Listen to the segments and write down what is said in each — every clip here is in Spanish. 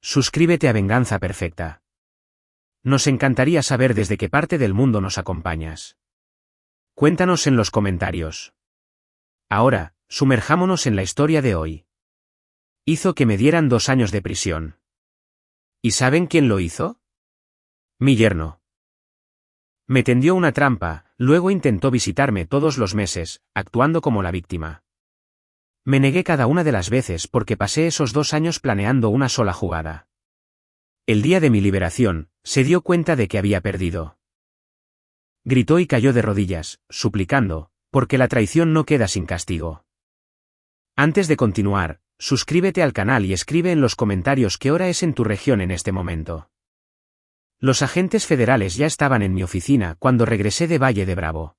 suscríbete a Venganza Perfecta. Nos encantaría saber desde qué parte del mundo nos acompañas. Cuéntanos en los comentarios. Ahora, sumerjámonos en la historia de hoy. Hizo que me dieran 2 años de prisión. ¿Y saben quién lo hizo? Mi yerno. Me tendió una trampa, luego intentó visitarme todos los meses, actuando como la víctima. Me negué cada una de las veces porque pasé esos 2 años planeando una sola jugada. El día de mi liberación, se dio cuenta de que había perdido. Gritó y cayó de rodillas, suplicando, porque la traición no queda sin castigo. Antes de continuar, suscríbete al canal y escribe en los comentarios qué hora es en tu región en este momento. Los agentes federales ya estaban en mi oficina cuando regresé de Valle de Bravo.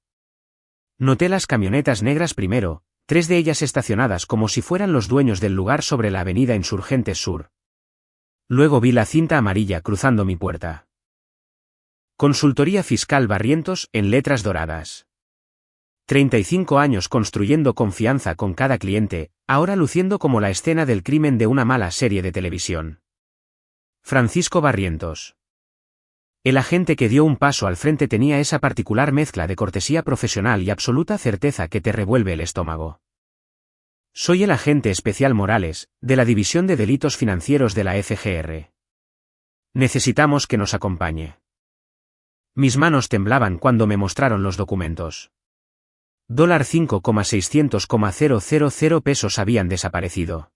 Noté las camionetas negras primero, 3 de ellas estacionadas como si fueran los dueños del lugar sobre la avenida Insurgentes Sur. Luego vi la cinta amarilla cruzando mi puerta. Consultoría Fiscal Barrientos en letras doradas. 35 años construyendo confianza con cada cliente, ahora luciendo como la escena del crimen de una mala serie de televisión. Francisco Barrientos. El agente que dio un paso al frente tenía esa particular mezcla de cortesía profesional y absoluta certeza que te revuelve el estómago. Soy el agente especial Morales, de la División de Delitos Financieros de la FGR. Necesitamos que nos acompañe. Mis manos temblaban cuando me mostraron los documentos. $5,600,000 pesos habían desaparecido.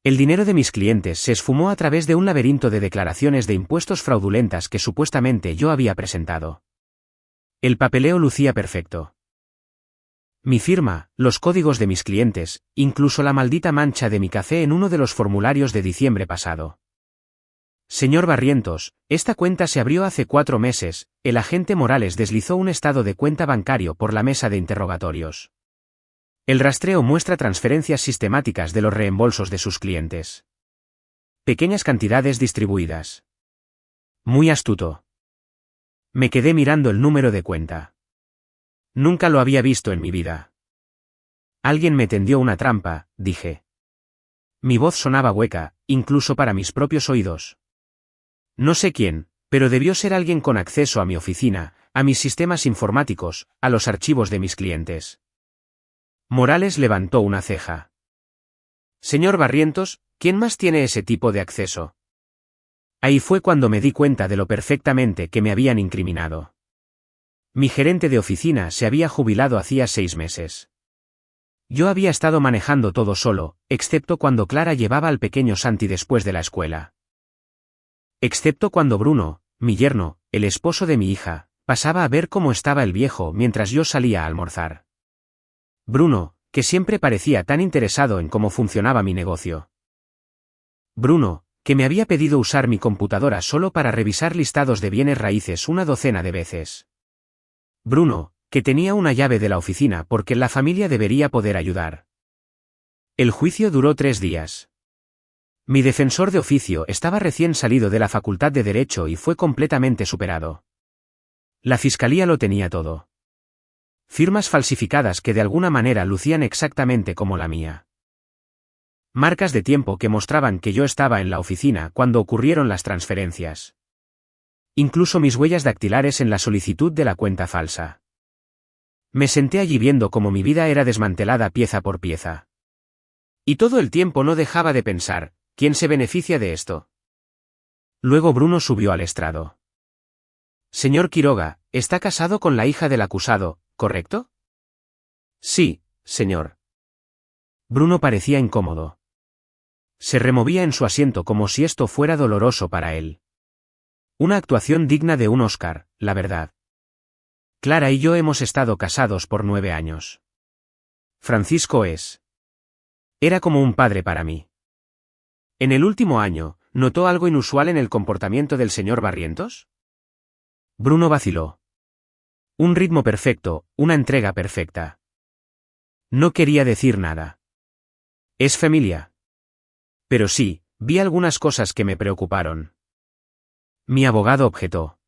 El dinero de mis clientes se esfumó a través de un laberinto de declaraciones de impuestos fraudulentas que supuestamente yo había presentado. El papeleo lucía perfecto. Mi firma, los códigos de mis clientes, incluso la maldita mancha de mi café en uno de los formularios de diciembre pasado. Señor Barrientos, esta cuenta se abrió hace 4 meses, el agente Morales deslizó un estado de cuenta bancario por la mesa de interrogatorios. El rastreo muestra transferencias sistemáticas de los reembolsos de sus clientes. Pequeñas cantidades distribuidas. Muy astuto. Me quedé mirando el número de cuenta. Nunca lo había visto en mi vida. Alguien me tendió una trampa, dije. Mi voz sonaba hueca, incluso para mis propios oídos. No sé quién, pero debió ser alguien con acceso a mi oficina, a mis sistemas informáticos, a los archivos de mis clientes. Morales levantó una ceja. Señor Barrientos, ¿quién más tiene ese tipo de acceso? Ahí fue cuando me di cuenta de lo perfectamente que me habían incriminado. Mi gerente de oficina se había jubilado hacía 6 meses. Yo había estado manejando todo solo, excepto cuando Clara llevaba al pequeño Santi después de la escuela. Excepto cuando Bruno, mi yerno, el esposo de mi hija, pasaba a ver cómo estaba el viejo mientras yo salía a almorzar. Bruno, que siempre parecía tan interesado en cómo funcionaba mi negocio. Bruno, que me había pedido usar mi computadora solo para revisar listados de bienes raíces una docena de veces. Bruno, que tenía una llave de la oficina porque la familia debería poder ayudar. El juicio duró 3 días. Mi defensor de oficio estaba recién salido de la Facultad de Derecho y fue completamente superado. La fiscalía lo tenía todo. Firmas falsificadas que de alguna manera lucían exactamente como la mía. Marcas de tiempo que mostraban que yo estaba en la oficina cuando ocurrieron las transferencias. Incluso mis huellas dactilares en la solicitud de la cuenta falsa. Me senté allí viendo cómo mi vida era desmantelada pieza por pieza. Y todo el tiempo no dejaba de pensar, ¿quién se beneficia de esto? Luego Bruno subió al estrado. Señor Quiroga, está casado con la hija del acusado, ¿correcto? Sí, señor. Bruno parecía incómodo. Se removía en su asiento como si esto fuera doloroso para él. Una actuación digna de un Oscar, la verdad. Clara y yo hemos estado casados por 9 años. Francisco era como un padre para mí. En el último año, ¿notó algo inusual en el comportamiento del señor Barrientos? Bruno vaciló. Un ritmo perfecto, una entrega perfecta. No quería decir nada. Es familia. Pero sí, vi algunas cosas que me preocuparon. Mi abogado objetó.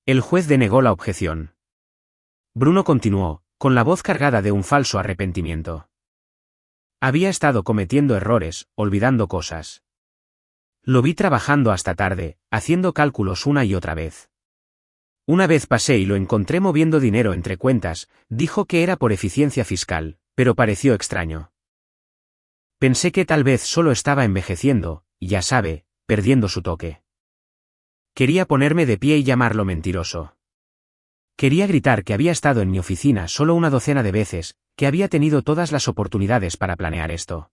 El juez denegó la objeción. Bruno continuó, con la voz cargada de un falso arrepentimiento. Había estado cometiendo errores, olvidando cosas. Lo vi trabajando hasta tarde, haciendo cálculos una y otra vez. Una vez pasé y lo encontré moviendo dinero entre cuentas, dijo que era por eficiencia fiscal, pero pareció extraño. Pensé que tal vez solo estaba envejeciendo, ya sabe, perdiendo su toque. Quería ponerme de pie y llamarlo mentiroso. Quería gritar que había estado en mi oficina solo una docena de veces, que había tenido todas las oportunidades para planear esto.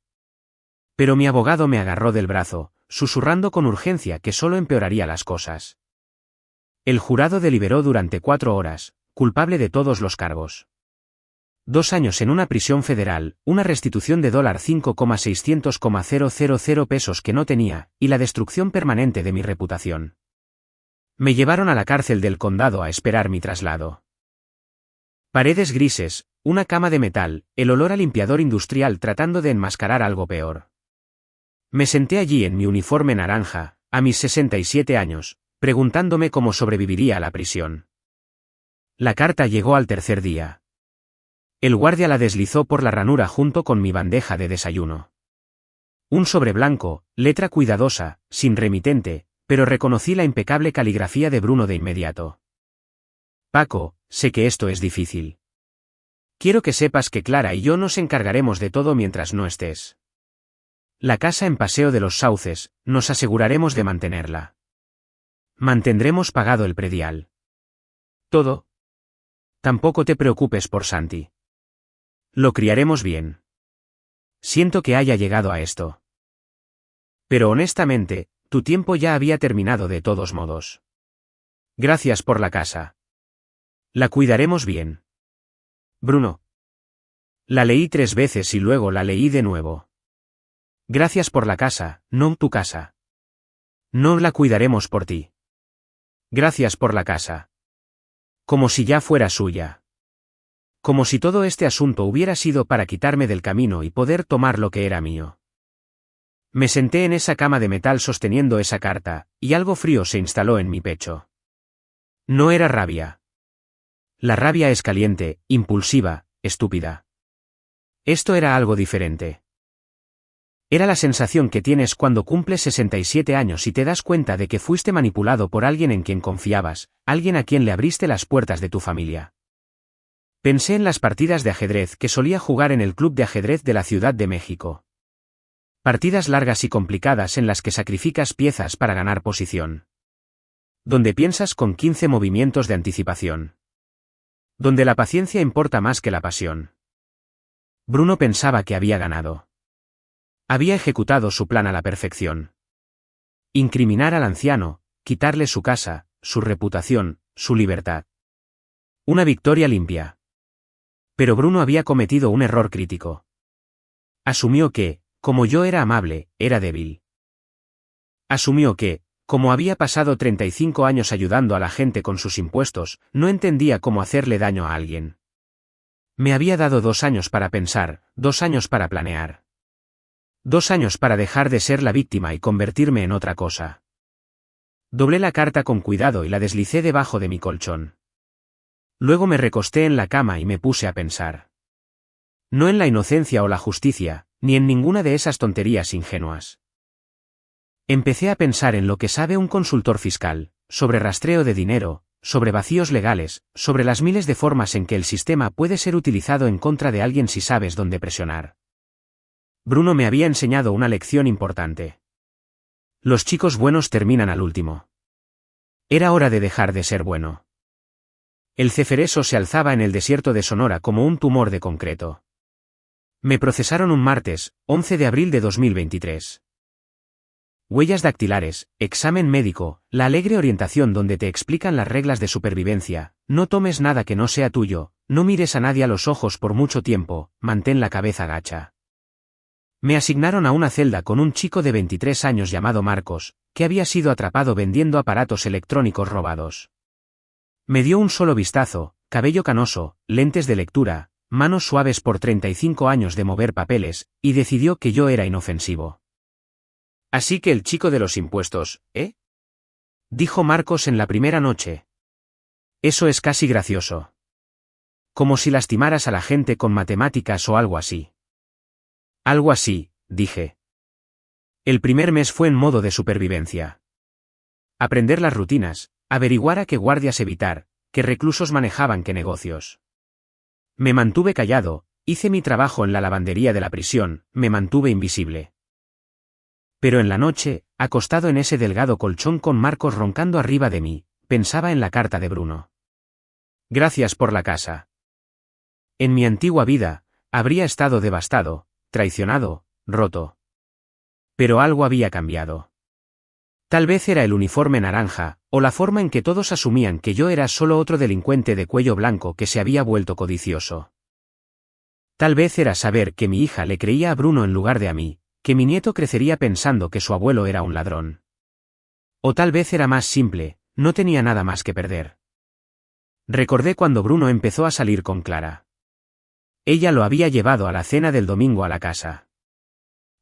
Pero mi abogado me agarró del brazo, susurrando con urgencia que solo empeoraría las cosas. El jurado deliberó durante 4 horas, culpable de todos los cargos. 2 años en una prisión federal, una restitución de $5,600,000 pesos que no tenía, y la destrucción permanente de mi reputación. Me llevaron a la cárcel del condado a esperar mi traslado. Paredes grises, una cama de metal, el olor a limpiador industrial tratando de enmascarar algo peor. Me senté allí en mi uniforme naranja, a mis 67 años, preguntándome cómo sobreviviría a la prisión. La carta llegó al tercer día. El guardia la deslizó por la ranura junto con mi bandeja de desayuno. Un sobre blanco, letra cuidadosa, sin remitente, pero reconocí la impecable caligrafía de Bruno de inmediato. Paco, sé que esto es difícil. Quiero que sepas que Clara y yo nos encargaremos de todo mientras no estés. La casa en Paseo de los Sauces, nos aseguraremos de mantenerla. Mantendremos pagado el predial. Todo. Tampoco te preocupes por Santi. Lo criaremos bien. Siento que haya llegado a esto. Pero honestamente, tu tiempo ya había terminado de todos modos. Gracias por la casa. La cuidaremos bien. Bruno. La leí 3 veces y luego la leí de nuevo. Gracias por la casa, no tu casa. No la cuidaremos por ti. Gracias por la casa. Como si ya fuera suya. Como si todo este asunto hubiera sido para quitarme del camino y poder tomar lo que era mío. Me senté en esa cama de metal sosteniendo esa carta, y algo frío se instaló en mi pecho. No era rabia. La rabia es caliente, impulsiva, estúpida. Esto era algo diferente. Era la sensación que tienes cuando cumples 67 años y te das cuenta de que fuiste manipulado por alguien en quien confiabas, alguien a quien le abriste las puertas de tu familia. Pensé en las partidas de ajedrez que solía jugar en el club de ajedrez de la Ciudad de México. Partidas largas y complicadas en las que sacrificas piezas para ganar posición. Donde piensas con 15 movimientos de anticipación. Donde la paciencia importa más que la pasión. Bruno pensaba que había ganado. Había ejecutado su plan a la perfección. Incriminar al anciano, quitarle su casa, su reputación, su libertad. Una victoria limpia. Pero Bruno había cometido un error crítico. Asumió que, como yo era amable, era débil. Asumió que, como había pasado 35 años ayudando a la gente con sus impuestos, no entendía cómo hacerle daño a alguien. Me había dado 2 años para pensar, 2 años para planear. 2 años para dejar de ser la víctima y convertirme en otra cosa. Doblé la carta con cuidado y la deslicé debajo de mi colchón. Luego me recosté en la cama y me puse a pensar. No en la inocencia o la justicia, ni en ninguna de esas tonterías ingenuas. Empecé a pensar en lo que sabe un consultor fiscal, sobre rastreo de dinero, sobre vacíos legales, sobre las miles de formas en que el sistema puede ser utilizado en contra de alguien si sabes dónde presionar. Bruno me había enseñado una lección importante. Los chicos buenos terminan al último. Era hora de dejar de ser bueno. El cefereso se alzaba en el desierto de Sonora como un tumor de concreto. Me procesaron un martes, 11 de abril de 2023. Huellas dactilares, examen médico, la alegre orientación donde te explican las reglas de supervivencia, no tomes nada que no sea tuyo, no mires a nadie a los ojos por mucho tiempo, mantén la cabeza gacha. Me asignaron a una celda con un chico de 23 años llamado Marcos, que había sido atrapado vendiendo aparatos electrónicos robados. Me dio un solo vistazo, cabello canoso, lentes de lectura, manos suaves por 35 años de mover papeles, y decidió que yo era inofensivo. Así que el chico de los impuestos, ¿eh? Dijo Marcos en la primera noche. Eso es casi gracioso. Como si lastimaras a la gente con matemáticas o algo así. Algo así, dije. El primer mes fue en modo de supervivencia. Aprender las rutinas, averiguar a qué guardias evitar, qué reclusos manejaban qué negocios. Me mantuve callado, hice mi trabajo en la lavandería de la prisión, me mantuve invisible. Pero en la noche, acostado en ese delgado colchón con Marcos roncando arriba de mí, pensaba en la carta de Bruno. Gracias por la casa. En mi antigua vida, habría estado devastado, traicionado, roto. Pero algo había cambiado. Tal vez era el uniforme naranja, o la forma en que todos asumían que yo era solo otro delincuente de cuello blanco que se había vuelto codicioso. Tal vez era saber que mi hija le creía a Bruno en lugar de a mí, que mi nieto crecería pensando que su abuelo era un ladrón. O tal vez era más simple, no tenía nada más que perder. Recordé cuando Bruno empezó a salir con Clara. Ella lo había llevado a la cena del domingo a la casa.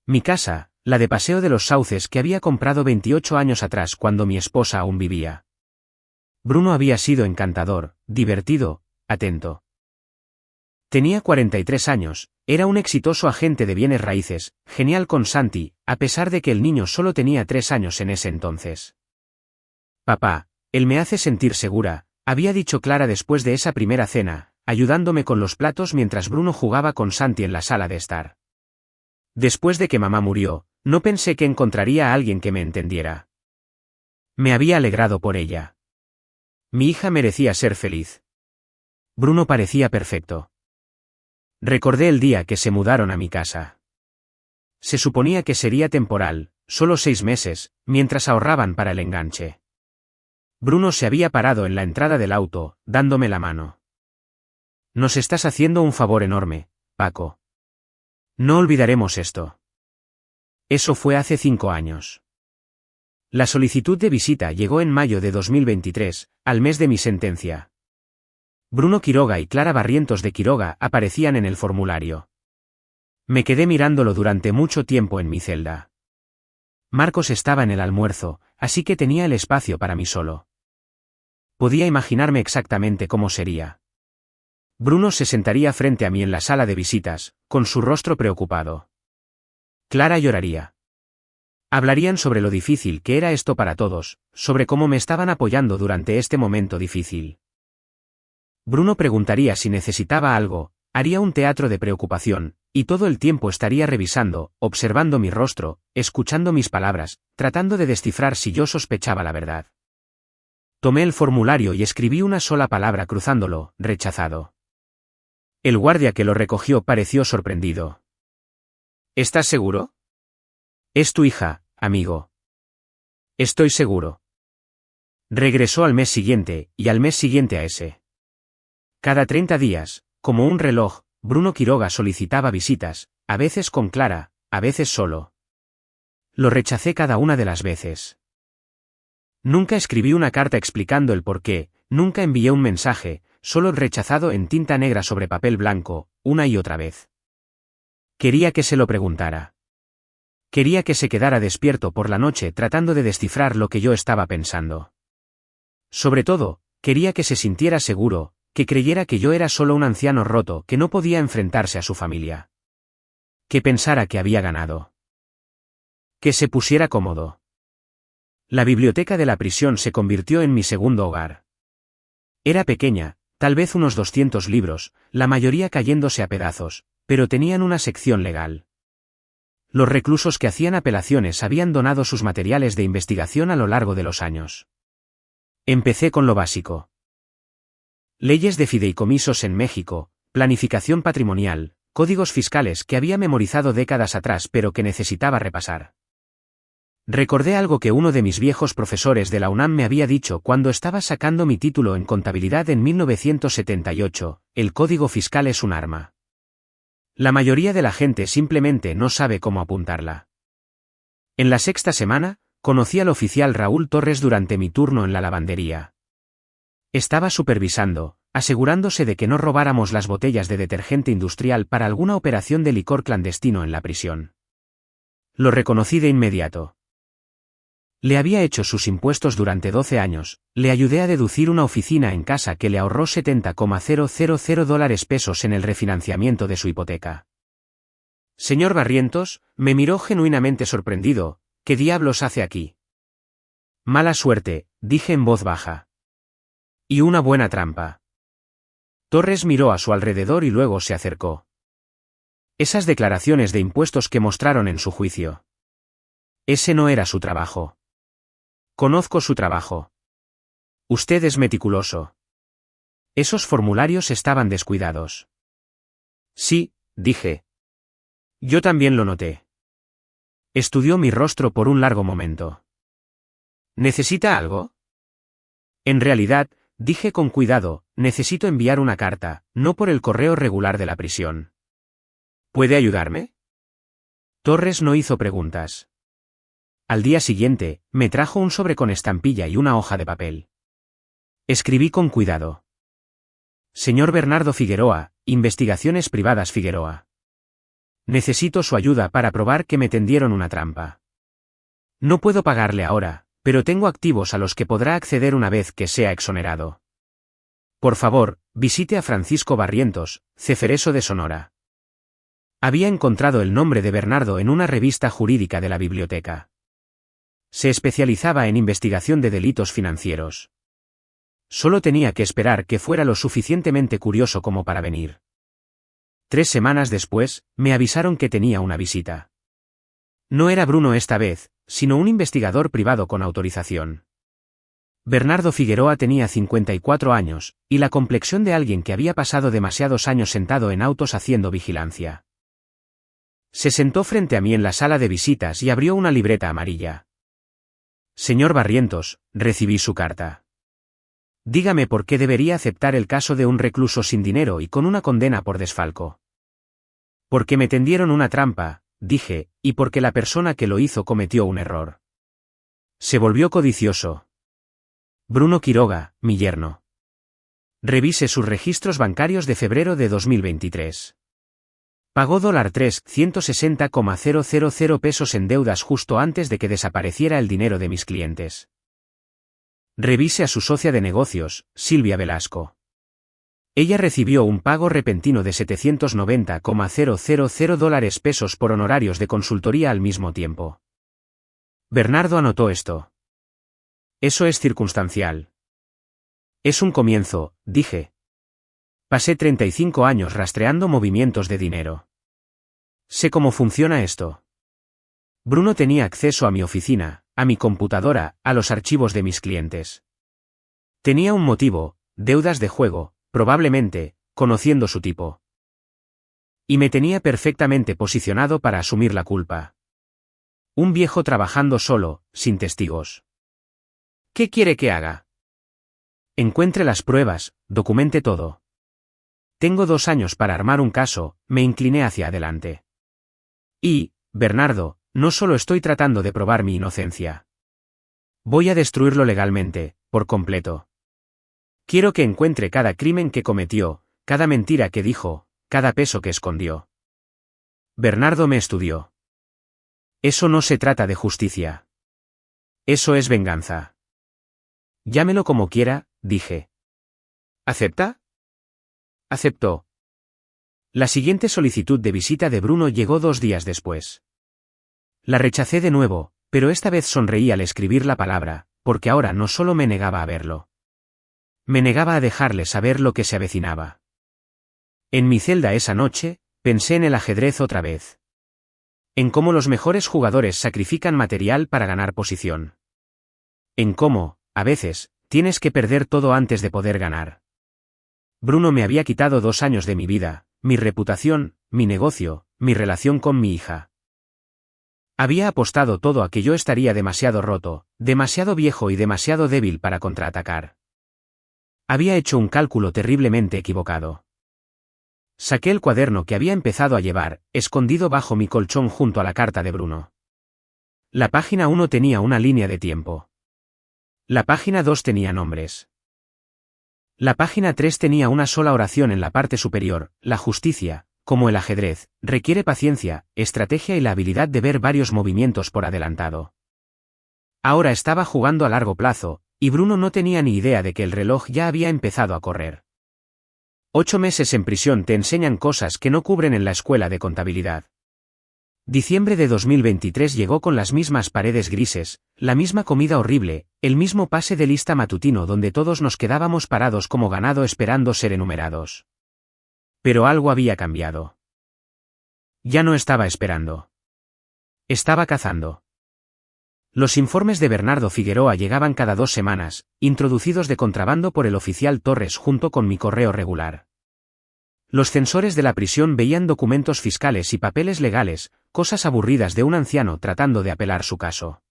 Mi casa, la de Paseo de los Sauces que había comprado 28 años atrás cuando mi esposa aún vivía. Bruno había sido encantador, divertido, atento. Tenía 43 años, era un exitoso agente de bienes raíces, genial con Santi, a pesar de que el niño solo tenía 3 años en ese entonces. Papá, él me hace sentir segura, había dicho Clara después de esa primera cena, ayudándome con los platos mientras Bruno jugaba con Santi en la sala de estar. Después de que mamá murió, no pensé que encontraría a alguien que me entendiera. Me había alegrado por ella. Mi hija merecía ser feliz. Bruno parecía perfecto. Recordé el día que se mudaron a mi casa. Se suponía que sería temporal, solo 6 meses, mientras ahorraban para el enganche. Bruno se había parado en la entrada del auto, dándome la mano. Nos estás haciendo un favor enorme, Paco. No olvidaremos esto. Eso fue hace 5 años. La solicitud de visita llegó en mayo de 2023, al mes de mi sentencia. Bruno Quiroga y Clara Barrientos de Quiroga aparecían en el formulario. Me quedé mirándolo durante mucho tiempo en mi celda. Marcos estaba en el almuerzo, así que tenía el espacio para mí solo. Podía imaginarme exactamente cómo sería. Bruno se sentaría frente a mí en la sala de visitas, con su rostro preocupado. Clara lloraría. Hablarían sobre lo difícil que era esto para todos, sobre cómo me estaban apoyando durante este momento difícil. Bruno preguntaría si necesitaba algo, haría un teatro de preocupación, y todo el tiempo estaría revisando, observando mi rostro, escuchando mis palabras, tratando de descifrar si yo sospechaba la verdad. Tomé el formulario y escribí una sola palabra cruzándolo, rechazado. El guardia que lo recogió pareció sorprendido. ¿Estás seguro? Es tu hija, amigo. Estoy seguro. Regresó al mes siguiente, y al mes siguiente a ese. Cada 30 días, como un reloj, Bruno Quiroga solicitaba visitas, a veces con Clara, a veces solo. Lo rechacé cada una de las veces. Nunca escribí una carta explicando el porqué, nunca envié un mensaje, solo rechazado en tinta negra sobre papel blanco, una y otra vez. Quería que se lo preguntara. Quería que se quedara despierto por la noche tratando de descifrar lo que yo estaba pensando. Sobre todo, quería que se sintiera seguro, que creyera que yo era solo un anciano roto que no podía enfrentarse a su familia. Que pensara que había ganado. Que se pusiera cómodo. La biblioteca de la prisión se convirtió en mi segundo hogar. Era pequeña, tal vez unos 200 libros, la mayoría cayéndose a pedazos, pero tenían una sección legal. Los reclusos que hacían apelaciones habían donado sus materiales de investigación a lo largo de los años. Empecé con lo básico. Leyes de fideicomisos en México, planificación patrimonial, códigos fiscales que había memorizado décadas atrás pero que necesitaba repasar. Recordé algo que uno de mis viejos profesores de la UNAM me había dicho cuando estaba sacando mi título en contabilidad en 1978, el código fiscal es un arma. La mayoría de la gente simplemente no sabe cómo apuntarla. En la sexta semana, conocí al oficial Raúl Torres durante mi turno en la lavandería. Estaba supervisando, asegurándose de que no robáramos las botellas de detergente industrial para alguna operación de licor clandestino en la prisión. Lo reconocí de inmediato. Le había hecho sus impuestos durante 12 años, le ayudé a deducir una oficina en casa que le ahorró $70,000 en el refinanciamiento de su hipoteca. Señor Barrientos, me miró genuinamente sorprendido. ¿Qué diablos hace aquí? Mala suerte, dije en voz baja. Y una buena trampa. Torres miró a su alrededor y luego se acercó. Esas declaraciones de impuestos que mostraron en su juicio. Ese no era su trabajo. Conozco su trabajo. Usted es meticuloso. Esos formularios estaban descuidados. Sí, dije. Yo también lo noté. Estudió mi rostro por un largo momento. ¿Necesita algo? En realidad, dije con cuidado, necesito enviar una carta, no por el correo regular de la prisión. ¿Puede ayudarme? Torres no hizo preguntas. Al día siguiente, me trajo un sobre con estampilla y una hoja de papel. Escribí con cuidado. Señor Bernardo Figueroa, Investigaciones Privadas Figueroa. Necesito su ayuda para probar que me tendieron una trampa. No puedo pagarle ahora, pero tengo activos a los que podrá acceder una vez que sea exonerado. Por favor, visite a Francisco Barrientos, Cefereso de Sonora. Había encontrado el nombre de Bernardo en una revista jurídica de la biblioteca. Se especializaba en investigación de delitos financieros. Solo tenía que esperar que fuera lo suficientemente curioso como para venir. 3 semanas después, me avisaron que tenía una visita. No era Bruno esta vez, sino un investigador privado con autorización. Bernardo Figueroa tenía 54 años, y la complexión de alguien que había pasado demasiados años sentado en autos haciendo vigilancia. Se sentó frente a mí en la sala de visitas y abrió una libreta amarilla. Señor Barrientos, recibí su carta. Dígame por qué debería aceptar el caso de un recluso sin dinero y con una condena por desfalco. Porque me tendieron una trampa, dije, y porque la persona que lo hizo cometió un error. Se volvió codicioso. Bruno Quiroga, mi yerno. Revise sus registros bancarios de febrero de 2023. Pagó $3,160,000 pesos en deudas justo antes de que desapareciera el dinero de mis clientes. Revise a su socia de negocios, Silvia Velasco. Ella recibió un pago repentino de $790,000 pesos por honorarios de consultoría al mismo tiempo. Bernardo anotó esto. Eso es circunstancial. Es un comienzo, dije. Pasé 35 años rastreando movimientos de dinero. Sé cómo funciona esto. Bruno tenía acceso a mi oficina, a mi computadora, a los archivos de mis clientes. Tenía un motivo, deudas de juego, probablemente, conociendo su tipo. Y me tenía perfectamente posicionado para asumir la culpa. Un viejo trabajando solo, sin testigos. ¿Qué quiere que haga? Encuentre las pruebas, documente todo. Tengo 2 años para armar un caso, me incliné hacia adelante. Y, Bernardo, no solo estoy tratando de probar mi inocencia. Voy a destruirlo legalmente, por completo. Quiero que encuentre cada crimen que cometió, cada mentira que dijo, cada peso que escondió. Bernardo me estudió. Eso no se trata de justicia. Eso es venganza. Llámelo como quiera, dije. ¿Acepta? Aceptó. La siguiente solicitud de visita de Bruno llegó 2 días después. La rechacé de nuevo, pero esta vez sonreí al escribir la palabra, porque ahora no solo me negaba a verlo. Me negaba a dejarle saber lo que se avecinaba. En mi celda esa noche, pensé en el ajedrez otra vez. En cómo los mejores jugadores sacrifican material para ganar posición. En cómo, a veces, tienes que perder todo antes de poder ganar. Bruno me había quitado 2 años de mi vida, mi reputación, mi negocio, mi relación con mi hija. Había apostado todo a que yo estaría demasiado roto, demasiado viejo y demasiado débil para contraatacar. Había hecho un cálculo terriblemente equivocado. Saqué el cuaderno que había empezado a llevar, escondido bajo mi colchón junto a la carta de Bruno. La página 1 tenía una línea de tiempo. La página 2 tenía nombres. La página 3 tenía una sola oración en la parte superior: la justicia, como el ajedrez, requiere paciencia, estrategia y la habilidad de ver varios movimientos por adelantado. Ahora estaba jugando a largo plazo, y Bruno no tenía ni idea de que el reloj ya había empezado a correr. 8 meses en prisión te enseñan cosas que no cubren en la escuela de contabilidad. Diciembre de 2023 llegó con las mismas paredes grises, la misma comida horrible, el mismo pase de lista matutino donde todos nos quedábamos parados como ganado esperando ser enumerados. Pero algo había cambiado. Ya no estaba esperando. Estaba cazando. Los informes de Bernardo Figueroa llegaban cada 2 semanas, introducidos de contrabando por el oficial Torres junto con mi correo regular. Los censores de la prisión veían documentos fiscales y papeles legales, cosas aburridas de un anciano tratando de apelar su caso.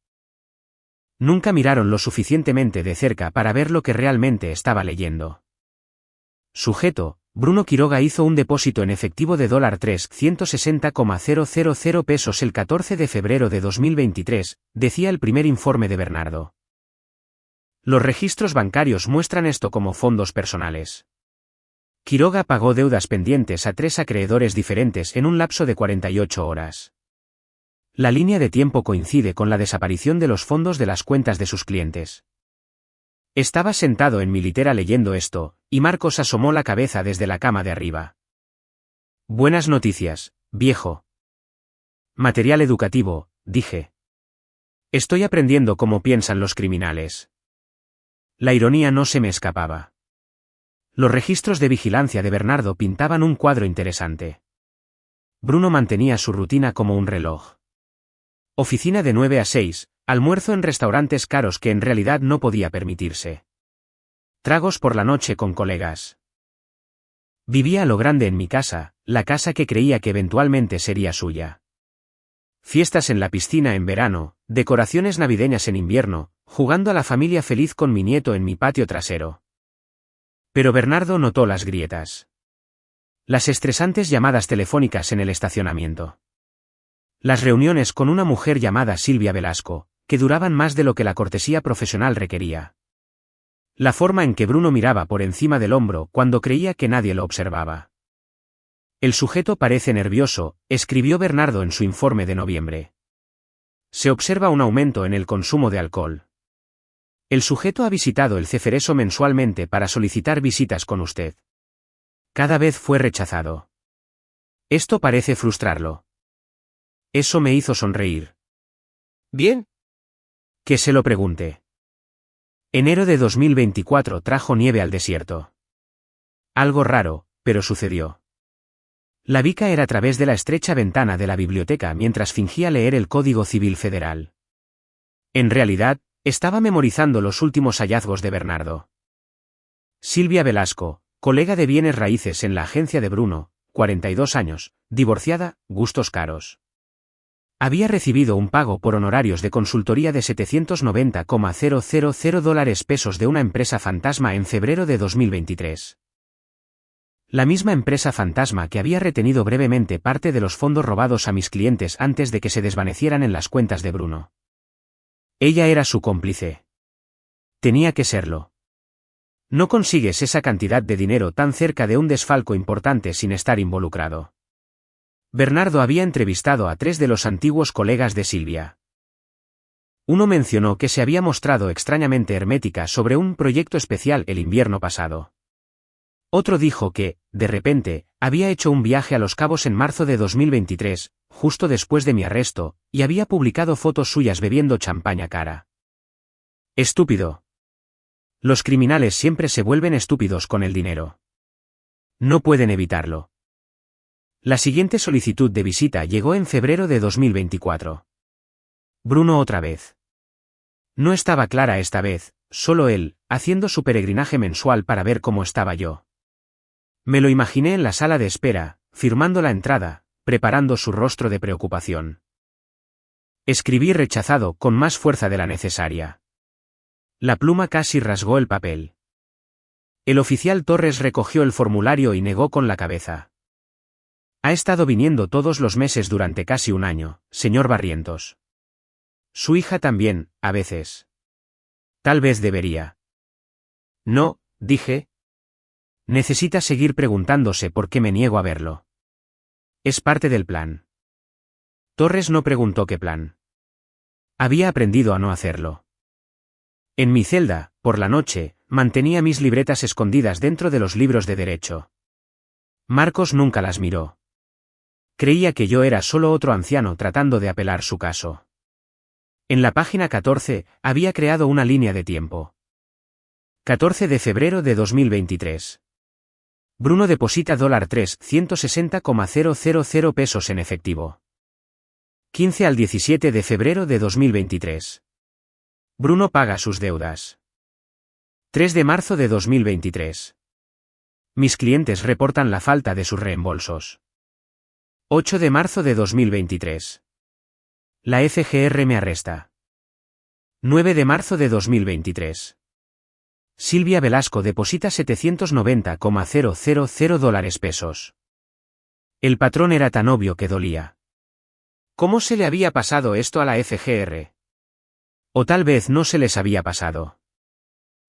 Nunca miraron lo suficientemente de cerca para ver lo que realmente estaba leyendo. Sujeto, Bruno Quiroga hizo un depósito en efectivo de $360,000 pesos el 14 de febrero de 2023, decía el primer informe de Bernardo. Los registros bancarios muestran esto como fondos personales. Quiroga pagó deudas pendientes a 3 acreedores diferentes en un lapso de 48 horas. La línea de tiempo coincide con la desaparición de los fondos de las cuentas de sus clientes. Estaba sentado en mi litera leyendo esto, y Marcos asomó la cabeza desde la cama de arriba. Buenas noticias, viejo. Material educativo, dije. Estoy aprendiendo cómo piensan los criminales. La ironía no se me escapaba. Los registros de vigilancia de Bernardo pintaban un cuadro interesante. Bruno mantenía su rutina como un reloj. Oficina de 9 a 6, almuerzo en restaurantes caros que en realidad no podía permitirse. Tragos por la noche con colegas. Vivía a lo grande en mi casa, la casa que creía que eventualmente sería suya. Fiestas en la piscina en verano, decoraciones navideñas en invierno, jugando a la familia feliz con mi nieto en mi patio trasero. Pero Bernardo notó las grietas. Las estresantes llamadas telefónicas en el estacionamiento. Las reuniones con una mujer llamada Silvia Velasco, que duraban más de lo que la cortesía profesional requería. La forma en que Bruno miraba por encima del hombro cuando creía que nadie lo observaba. El sujeto parece nervioso, escribió Bernardo en su informe de noviembre. Se observa un aumento en el consumo de alcohol. El sujeto ha visitado el Cefereso mensualmente para solicitar visitas con usted. Cada vez fue rechazado. Esto parece frustrarlo. Eso me hizo sonreír. Bien. Que se lo pregunte. Enero de 2024 trajo nieve al desierto. Algo raro, pero sucedió. La vi caer a través de la estrecha ventana de la biblioteca mientras fingía leer el Código Civil Federal. En realidad, estaba memorizando los últimos hallazgos de Bernardo. Silvia Velasco, colega de bienes raíces en la agencia de Bruno, 42 años, divorciada, gustos caros. Había recibido un pago por honorarios de consultoría de $790,000 pesos de una empresa fantasma en febrero de 2023. La misma empresa fantasma que había retenido brevemente parte de los fondos robados a mis clientes antes de que se desvanecieran en las cuentas de Bruno. Ella era su cómplice. Tenía que serlo. No consigues esa cantidad de dinero tan cerca de un desfalco importante sin estar involucrado. Bernardo había entrevistado a 3 de los antiguos colegas de Silvia. Uno mencionó que se había mostrado extrañamente hermética sobre un proyecto especial el invierno pasado. Otro dijo que, de repente, había hecho un viaje a Los Cabos en marzo de 2023, justo después de mi arresto, y había publicado fotos suyas bebiendo champaña cara. Estúpido. Los criminales siempre se vuelven estúpidos con el dinero. No pueden evitarlo. La siguiente solicitud de visita llegó en febrero de 2024. Bruno otra vez. No estaba clara esta vez, solo él, haciendo su peregrinaje mensual para ver cómo estaba yo. Me lo imaginé en la sala de espera, firmando la entrada, preparando su rostro de preocupación. Escribí rechazado con más fuerza de la necesaria. La pluma casi rasgó el papel. El oficial Torres recogió el formulario y negó con la cabeza. Ha estado viniendo todos los meses durante casi un año, señor Barrientos. Su hija también, a veces. Tal vez debería. No, dije. Necesita seguir preguntándose por qué me niego a verlo. Es parte del plan. Torres no preguntó qué plan. Había aprendido a no hacerlo. En mi celda, por la noche, mantenía mis libretas escondidas dentro de los libros de derecho. Marcos nunca las miró. Creía que yo era solo otro anciano tratando de apelar su caso. En la página 14, había creado una línea de tiempo. 14 de febrero de 2023. Bruno deposita $3.160,000 pesos en efectivo. 15 al 17 de febrero de 2023. Bruno paga sus deudas. 3 de marzo de 2023. Mis clientes reportan la falta de sus reembolsos. 8 de marzo de 2023. La FGR me arresta. 9 de marzo de 2023. Silvia Velasco deposita $790,000 pesos. El patrón era tan obvio que dolía. ¿Cómo se le había pasado esto a la FGR? O tal vez no se les había pasado.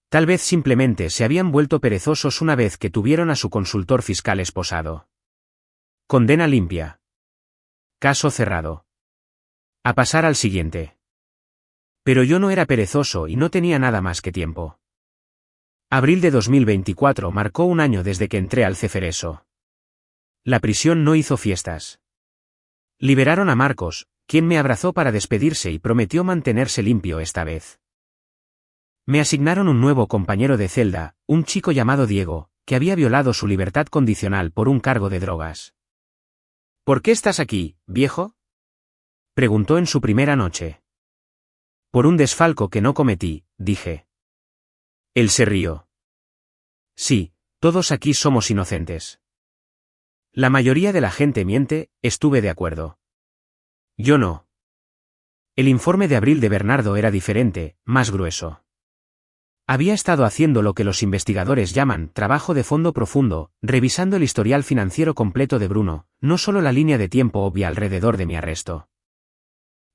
Tal vez simplemente se habían vuelto perezosos una vez que tuvieron a su consultor fiscal esposado. Condena limpia. Caso cerrado. A pasar al siguiente. Pero yo no era perezoso y no tenía nada más que tiempo. Abril de 2024 marcó un año desde que entré al Cefereso. La prisión no hizo fiestas. Liberaron a Marcos, quien me abrazó para despedirse y prometió mantenerse limpio esta vez. Me asignaron un nuevo compañero de celda, un chico llamado Diego, que había violado su libertad condicional por un cargo de drogas. ¿Por qué estás aquí, viejo?, preguntó en su primera noche. Por un desfalco que no cometí, dije. Él se rió. Sí, todos aquí somos inocentes. La mayoría de la gente miente, estuve de acuerdo. Yo no. El informe de abril de Bernardo era diferente, más grueso. Había estado haciendo lo que los investigadores llaman trabajo de fondo profundo, revisando el historial financiero completo de Bruno, no solo la línea de tiempo obvia alrededor de mi arresto.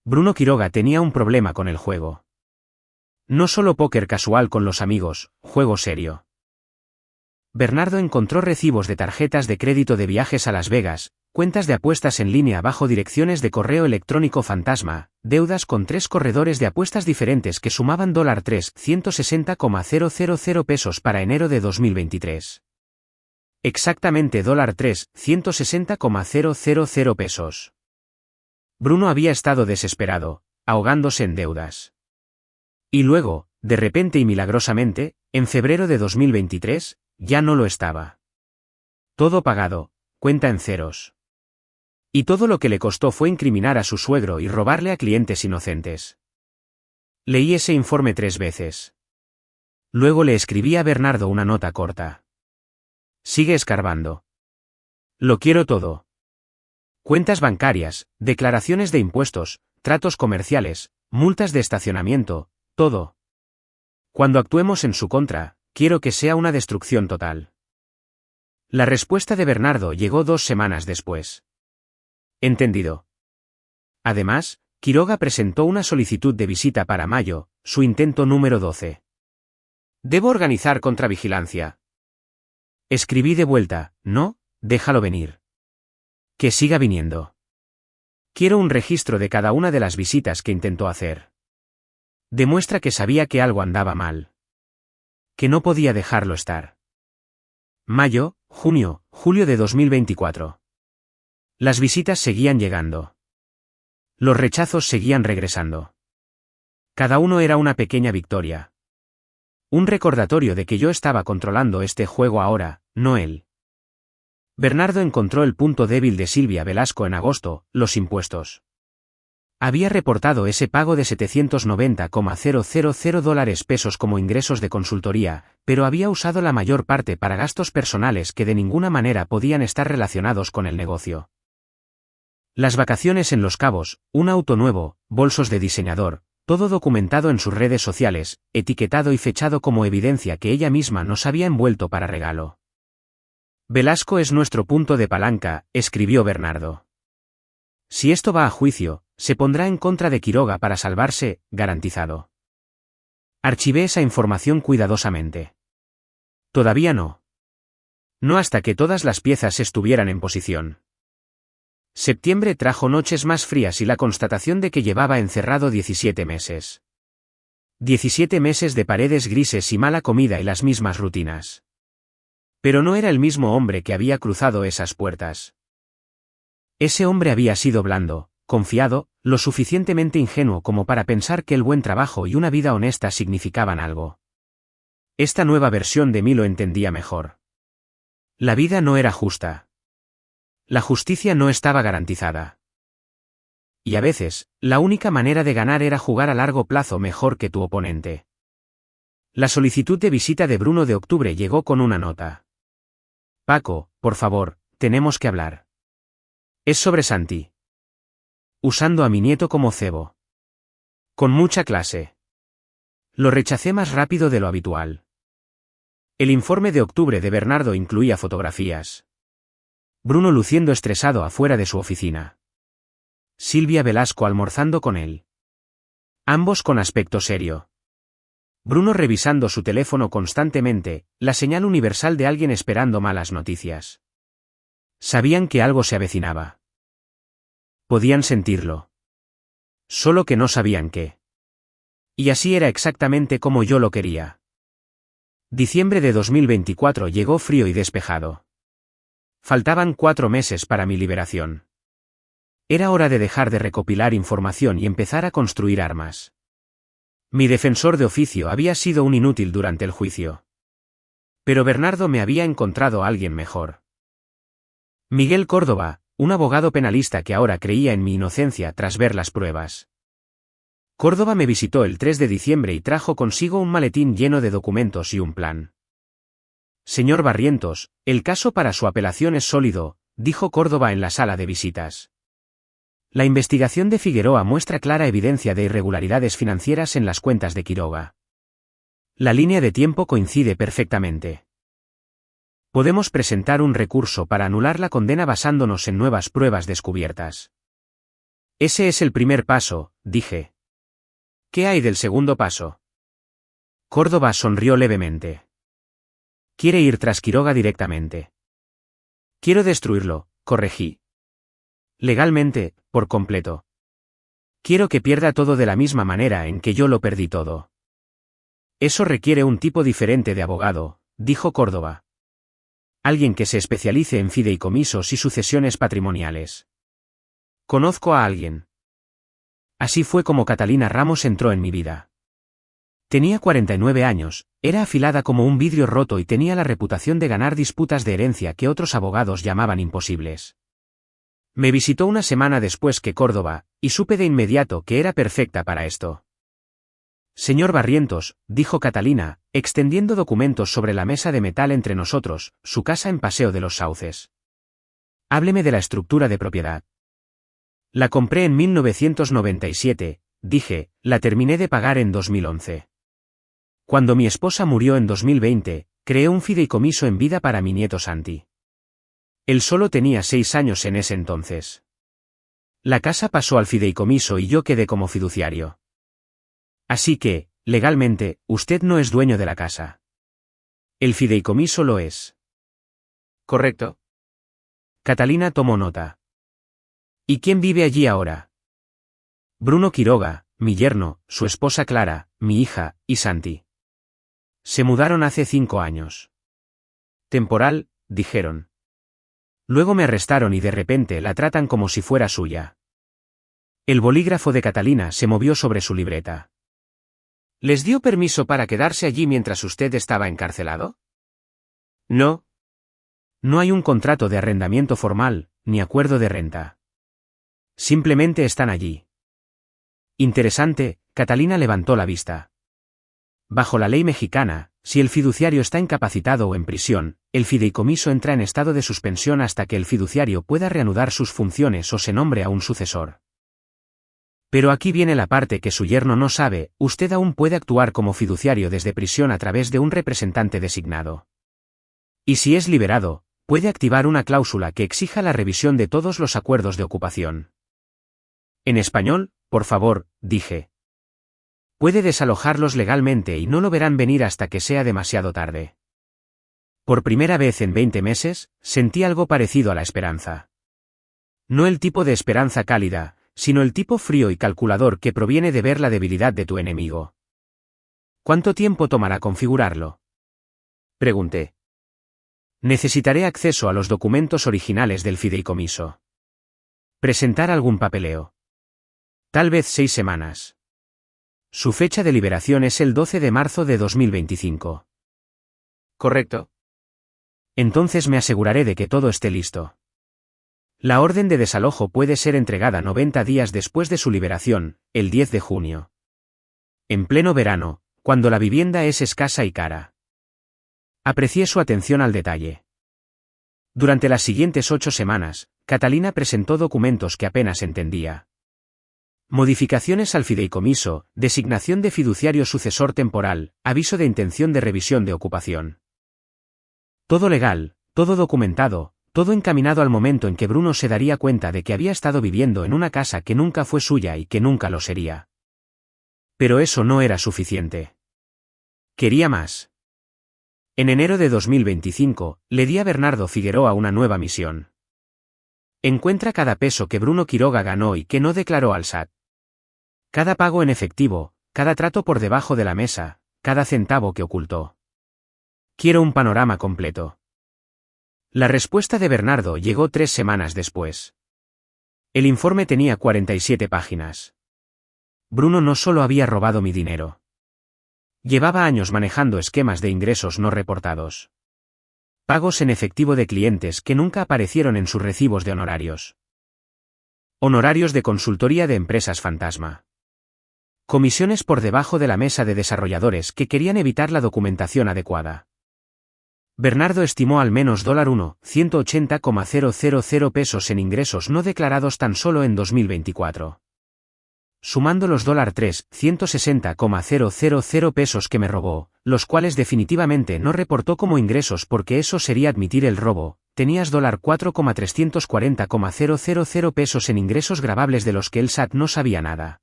Bruno Quiroga tenía un problema con el juego. No solo póker casual con los amigos, juego serio. Bernardo encontró recibos de tarjetas de crédito de viajes a Las Vegas, cuentas de apuestas en línea bajo direcciones de correo electrónico fantasma, deudas con 3 corredores de apuestas diferentes que sumaban $3.160,000 pesos para enero de 2023. Exactamente $3.160,000 pesos. Bruno había estado desesperado, ahogándose en deudas. Y luego, de repente y milagrosamente, en febrero de 2023, ya no lo estaba. Todo pagado, cuenta en ceros. Y todo lo que le costó fue incriminar a su suegro y robarle a clientes inocentes. Leí ese informe 3 veces. Luego le escribí a Bernardo una nota corta. Sigue escarbando. Lo quiero todo. Cuentas bancarias, declaraciones de impuestos, tratos comerciales, multas de estacionamiento, todo. Cuando actuemos en su contra, quiero que sea una destrucción total. La respuesta de Bernardo llegó 2 semanas después. Entendido. Además, Quiroga presentó una solicitud de visita para mayo, su intento número 12. Debo organizar contravigilancia. Escribí de vuelta, no, déjalo venir. Que siga viniendo. Quiero un registro de cada una de las visitas que intentó hacer. Demuestra que sabía que algo andaba mal. Que no podía dejarlo estar. Mayo, junio, julio de 2024. Las visitas seguían llegando. Los rechazos seguían regresando. Cada uno era una pequeña victoria. Un recordatorio de que yo estaba controlando este juego ahora, no él. Bernardo encontró el punto débil de Silvia Velasco en agosto, los impuestos. Había reportado ese pago de $790,000 pesos como ingresos de consultoría, pero había usado la mayor parte para gastos personales que de ninguna manera podían estar relacionados con el negocio. Las vacaciones en Los Cabos, un auto nuevo, bolsos de diseñador, todo documentado en sus redes sociales, etiquetado y fechado como evidencia que ella misma nos había envuelto para regalo. Velasco es nuestro punto de palanca, escribió Bernardo. Si esto va a juicio, se pondrá en contra de Quiroga para salvarse, garantizado. Archivé esa información cuidadosamente. Todavía no. No hasta que todas las piezas estuvieran en posición. Septiembre trajo noches más frías y la constatación de que llevaba encerrado 17 meses. 17 meses de paredes grises y mala comida y las mismas rutinas. Pero no era el mismo hombre que había cruzado esas puertas. Ese hombre había sido blando, confiado, lo suficientemente ingenuo como para pensar que el buen trabajo y una vida honesta significaban algo. Esta nueva versión de mí lo entendía mejor. La vida no era justa. La justicia no estaba garantizada. Y a veces, la única manera de ganar era jugar a largo plazo mejor que tu oponente. La solicitud de visita de Bruno de octubre llegó con una nota. Paco, por favor, tenemos que hablar. Es sobre Santi. Usando a mi nieto como cebo. Con mucha clase. Lo rechacé más rápido de lo habitual. El informe de octubre de Bernardo incluía fotografías. Bruno luciendo estresado afuera de su oficina. Silvia Velasco almorzando con él. Ambos con aspecto serio. Bruno revisando su teléfono constantemente, la señal universal de alguien esperando malas noticias. Sabían que algo se avecinaba. Podían sentirlo. Solo que no sabían qué. Y así era exactamente como yo lo quería. Diciembre de 2024 llegó frío y despejado. Faltaban 4 meses para mi liberación. Era hora de dejar de recopilar información y empezar a construir armas. Mi defensor de oficio había sido un inútil durante el juicio. Pero Bernardo me había encontrado a alguien mejor. Miguel Córdoba, un abogado penalista que ahora creía en mi inocencia tras ver las pruebas. Córdoba me visitó el 3 de diciembre y trajo consigo un maletín lleno de documentos y un plan. Señor Barrientos, el caso para su apelación es sólido, dijo Córdoba en la sala de visitas. La investigación de Figueroa muestra clara evidencia de irregularidades financieras en las cuentas de Quiroga. La línea de tiempo coincide perfectamente. Podemos presentar un recurso para anular la condena basándonos en nuevas pruebas descubiertas. Ese es el primer paso, dije. ¿Qué hay del segundo paso? Córdoba sonrió levemente. Quiere ir tras Quiroga directamente. Quiero destruirlo, corregí. Legalmente, por completo. Quiero que pierda todo de la misma manera en que yo lo perdí todo. Eso requiere un tipo diferente de abogado, dijo Córdoba. Alguien que se especialice en fideicomisos y sucesiones patrimoniales. Conozco a alguien. Así fue como Catalina Ramos entró en mi vida. Tenía 49 años, era afilada como un vidrio roto y tenía la reputación de ganar disputas de herencia que otros abogados llamaban imposibles. Me visitó una semana después que Córdoba, y supe de inmediato que era perfecta para esto. Señor Barrientos, dijo Catalina, extendiendo documentos sobre la mesa de metal entre nosotros, su casa en Paseo de los Sauces. Hábleme de la estructura de propiedad. La compré en 1997, dije, la terminé de pagar en 2011. Cuando mi esposa murió en 2020, creé un fideicomiso en vida para mi nieto Santi. Él solo tenía 6 años en ese entonces. La casa pasó al fideicomiso y yo quedé como fiduciario. Así que, legalmente, usted no es dueño de la casa. El fideicomiso lo es. ¿Correcto? Catalina tomó nota. ¿Y quién vive allí ahora? Bruno Quiroga, mi yerno, su esposa Clara, mi hija, y Santi. Se mudaron hace 5 años. Temporal, dijeron. Luego me arrestaron y de repente la tratan como si fuera suya. El bolígrafo de Catalina se movió sobre su libreta. ¿Les dio permiso para quedarse allí mientras usted estaba encarcelado? No. No hay un contrato de arrendamiento formal, ni acuerdo de renta. Simplemente están allí. Interesante, Catalina levantó la vista. Bajo la ley mexicana, si el fiduciario está incapacitado o en prisión, el fideicomiso entra en estado de suspensión hasta que el fiduciario pueda reanudar sus funciones o se nombre a un sucesor. Pero aquí viene la parte que su yerno no sabe, usted aún puede actuar como fiduciario desde prisión a través de un representante designado. Y si es liberado, puede activar una cláusula que exija la revisión de todos los acuerdos de ocupación. En español, por favor, dije. Puede desalojarlos legalmente y no lo verán venir hasta que sea demasiado tarde. Por primera vez en 20 meses, sentí algo parecido a la esperanza. No el tipo de esperanza cálida, sino el tipo frío y calculador que proviene de ver la debilidad de tu enemigo. ¿Cuánto tiempo tomará configurarlo? Pregunté. Necesitaré acceso a los documentos originales del fideicomiso. Presentar algún papeleo. Tal vez 6 semanas. Su fecha de liberación es el 12 de marzo de 2025. Correcto. Entonces me aseguraré de que todo esté listo. La orden de desalojo puede ser entregada 90 días después de su liberación, el 10 de junio. En pleno verano, cuando la vivienda es escasa y cara. Aprecié su atención al detalle. Durante las siguientes 8 semanas, Catalina presentó documentos que apenas entendía. Modificaciones al fideicomiso, designación de fiduciario sucesor temporal, aviso de intención de revisión de ocupación. Todo legal, todo documentado, todo encaminado al momento en que Bruno se daría cuenta de que había estado viviendo en una casa que nunca fue suya y que nunca lo sería. Pero eso no era suficiente. Quería más. En enero de 2025, le di a Bernardo Figueroa una nueva misión. Encuentra cada peso que Bruno Quiroga ganó y que no declaró al SAT. Cada pago en efectivo, cada trato por debajo de la mesa, cada centavo que ocultó. Quiero un panorama completo. La respuesta de Bernardo llegó 3 semanas después. El informe tenía 47 páginas. Bruno no solo había robado mi dinero. Llevaba años manejando esquemas de ingresos no reportados. Pagos en efectivo de clientes que nunca aparecieron en sus recibos de honorarios. Honorarios de consultoría de empresas fantasma. Comisiones por debajo de la mesa de desarrolladores que querían evitar la documentación adecuada. Bernardo estimó al menos $180,000 pesos en ingresos no declarados tan solo en 2024. Sumando los $160,000 pesos que me robó, los cuales definitivamente no reportó como ingresos porque eso sería admitir el robo, tenías $4,340,000 pesos en ingresos grabables de los que el SAT no sabía nada.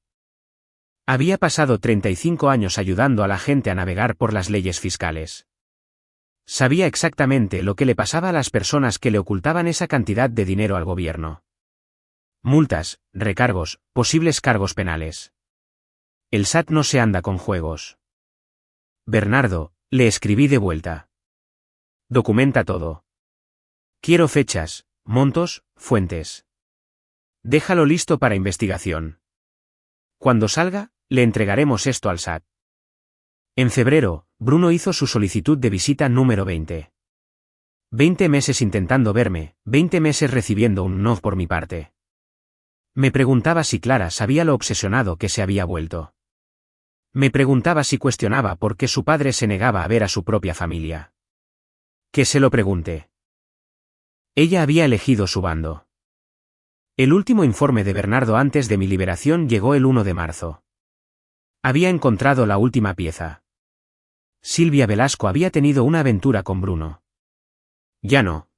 Había pasado 35 años ayudando a la gente a navegar por las leyes fiscales. Sabía exactamente lo que le pasaba a las personas que le ocultaban esa cantidad de dinero al gobierno. Multas, recargos, posibles cargos penales. El SAT no se anda con juegos. Bernardo, le escribí de vuelta. Documenta todo. Quiero fechas, montos, fuentes. Déjalo listo para investigación. Cuando salga, le entregaremos esto al SAT. En febrero, Bruno hizo su solicitud de visita número 20. 20 meses intentando verme, 20 meses recibiendo un no por mi parte. Me preguntaba si Clara sabía lo obsesionado que se había vuelto. Me preguntaba si cuestionaba por qué su padre se negaba a ver a su propia familia. Que se lo pregunte. Ella había elegido su bando. El último informe de Bernardo antes de mi liberación llegó el 1 de marzo. Había encontrado la última pieza. Silvia Velasco había tenido una aventura con Bruno. Ya no.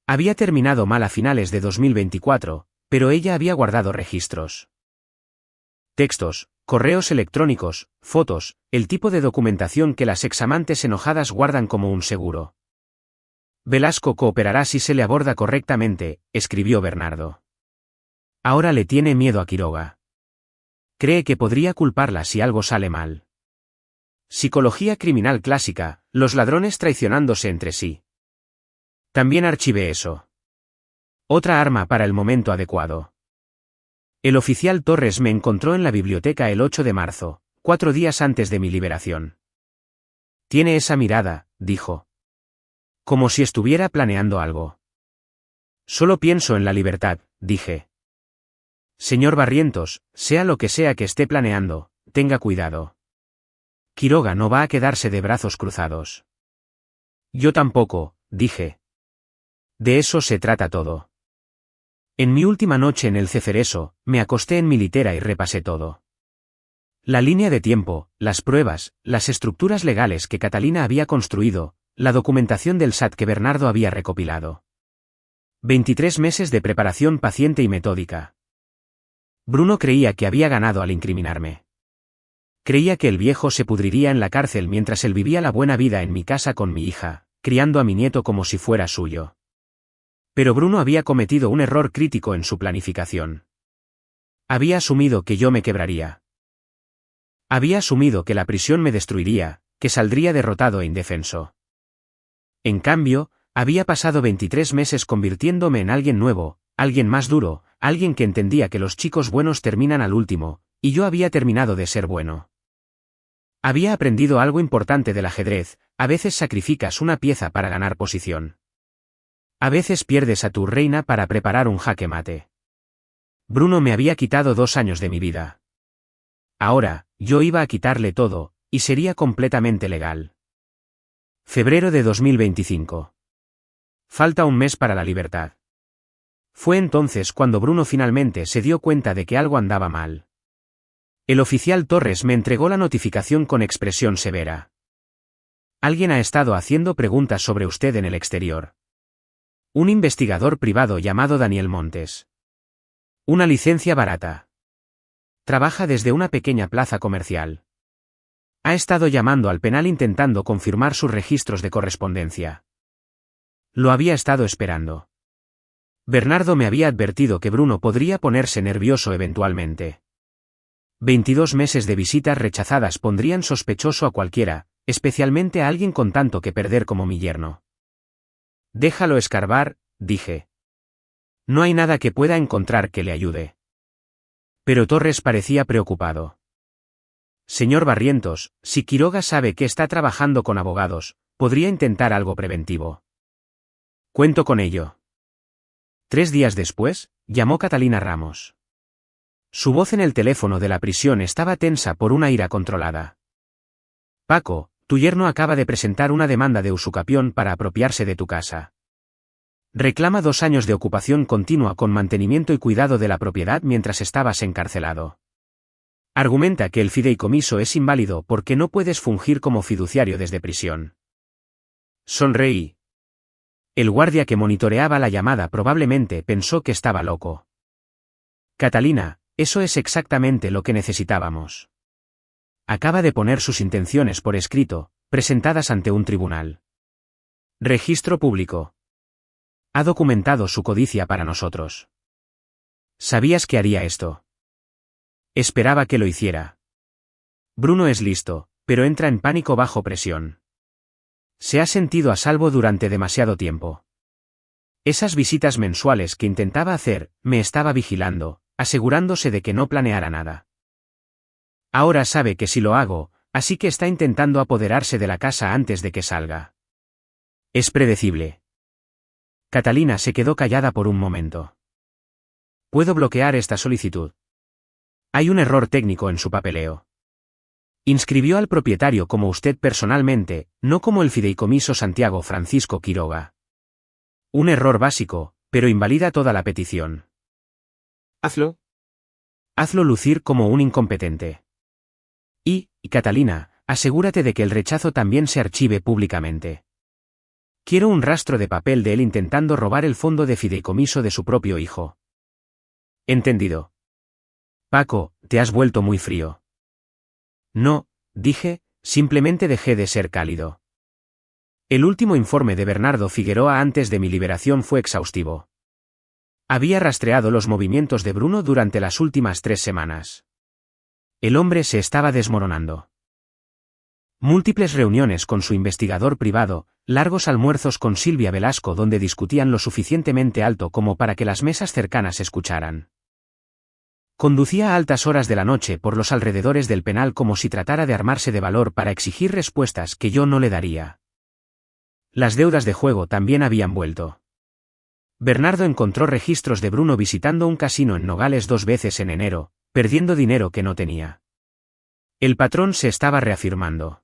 Había terminado mal a finales de 2024, pero ella había guardado registros. Textos, correos electrónicos, fotos, el tipo de documentación que las examantes enojadas guardan como un seguro. Velasco cooperará si se le aborda correctamente, escribió Bernardo. Ahora le tiene miedo a Quiroga. Cree que podría culparla si algo sale mal. Psicología criminal clásica, los ladrones traicionándose entre sí. También archivé eso. Otra arma para el momento adecuado. El oficial Torres me encontró en la biblioteca el 8 de marzo, 4 días antes de mi liberación. Tiene esa mirada, dijo. Como si estuviera planeando algo. Solo pienso en la libertad, dije. Señor Barrientos, sea lo que sea que esté planeando, tenga cuidado. Quiroga no va a quedarse de brazos cruzados. Yo tampoco, dije. De eso se trata todo. En mi última noche en el Cefereso, me acosté en mi litera y repasé todo. La línea de tiempo, las pruebas, las estructuras legales que Catalina había construido, la documentación del SAT que Bernardo había recopilado. 23 meses de preparación paciente y metódica. Bruno creía que había ganado al incriminarme. Creía que el viejo se pudriría en la cárcel mientras él vivía la buena vida en mi casa con mi hija, criando a mi nieto como si fuera suyo. Pero Bruno había cometido un error crítico en su planificación. Había asumido que yo me quebraría. Había asumido que la prisión me destruiría, que saldría derrotado e indefenso. En cambio, había pasado 23 meses convirtiéndome en alguien nuevo, alguien más duro, alguien que entendía que los chicos buenos terminan al último, y yo había terminado de ser bueno. Había aprendido algo importante del ajedrez: a veces sacrificas una pieza para ganar posición. A veces pierdes a tu reina para preparar un jaque mate. Bruno me había quitado 2 años de mi vida. Ahora, yo iba a quitarle todo, y sería completamente legal. Febrero de 2025. Falta un mes para la libertad. Fue entonces cuando Bruno finalmente se dio cuenta de que algo andaba mal. El oficial Torres me entregó la notificación con expresión severa. Alguien ha estado haciendo preguntas sobre usted en el exterior. Un investigador privado llamado Daniel Montes. Una licencia barata. Trabaja desde una pequeña plaza comercial. Ha estado llamando al penal intentando confirmar sus registros de correspondencia. Lo había estado esperando. Bernardo me había advertido que Bruno podría ponerse nervioso eventualmente. 22 meses de visitas rechazadas pondrían sospechoso a cualquiera, especialmente a alguien con tanto que perder como mi yerno. Déjalo escarbar, dije. No hay nada que pueda encontrar que le ayude. Pero Torres parecía preocupado. Señor Barrientos, si Quiroga sabe que está trabajando con abogados, podría intentar algo preventivo. Cuento con ello. 3 días después, llamó Catalina Ramos. Su voz en el teléfono de la prisión estaba tensa por una ira controlada. Paco, tu yerno acaba de presentar una demanda de usucapión para apropiarse de tu casa. Reclama 2 años de ocupación continua con mantenimiento y cuidado de la propiedad mientras estabas encarcelado. Argumenta que el fideicomiso es inválido porque no puedes fungir como fiduciario desde prisión. Sonreí. El guardia que monitoreaba la llamada probablemente pensó que estaba loco. Catalina, eso es exactamente lo que necesitábamos. Acaba de poner sus intenciones por escrito, presentadas ante un tribunal. Registro público. Ha documentado su codicia para nosotros. ¿Sabías que haría esto? Esperaba que lo hiciera. Bruno es listo, pero entra en pánico bajo presión. Se ha sentido a salvo durante demasiado tiempo. Esas visitas mensuales que intentaba hacer, me estaba vigilando, asegurándose de que no planeara nada. Ahora sabe que si lo hago, así que está intentando apoderarse de la casa antes de que salga. Es predecible. Catalina se quedó callada por un momento. ¿Puedo bloquear esta solicitud? Hay un error técnico en su papeleo. Inscribió al propietario como usted personalmente, no como el fideicomiso Santiago Francisco Quiroga. Un error básico, pero invalida toda la petición. Hazlo. Hazlo lucir como un incompetente. Y, Catalina, asegúrate de que el rechazo también se archive públicamente. Quiero un rastro de papel de él intentando robar el fondo de fideicomiso de su propio hijo. Entendido. Paco, te has vuelto muy frío. No, dije, simplemente dejé de ser cálido. El último informe de Bernardo Figueroa antes de mi liberación fue exhaustivo. Había rastreado los movimientos de Bruno durante las últimas 3 semanas. El hombre se estaba desmoronando. Múltiples reuniones con su investigador privado, largos almuerzos con Silvia Velasco donde discutían lo suficientemente alto como para que las mesas cercanas escucharan. Conducía a altas horas de la noche por los alrededores del penal como si tratara de armarse de valor para exigir respuestas que yo no le daría. Las deudas de juego también habían vuelto. Bernardo encontró registros de Bruno visitando un casino en Nogales 2 veces en enero, perdiendo dinero que no tenía. El patrón se estaba reafirmando.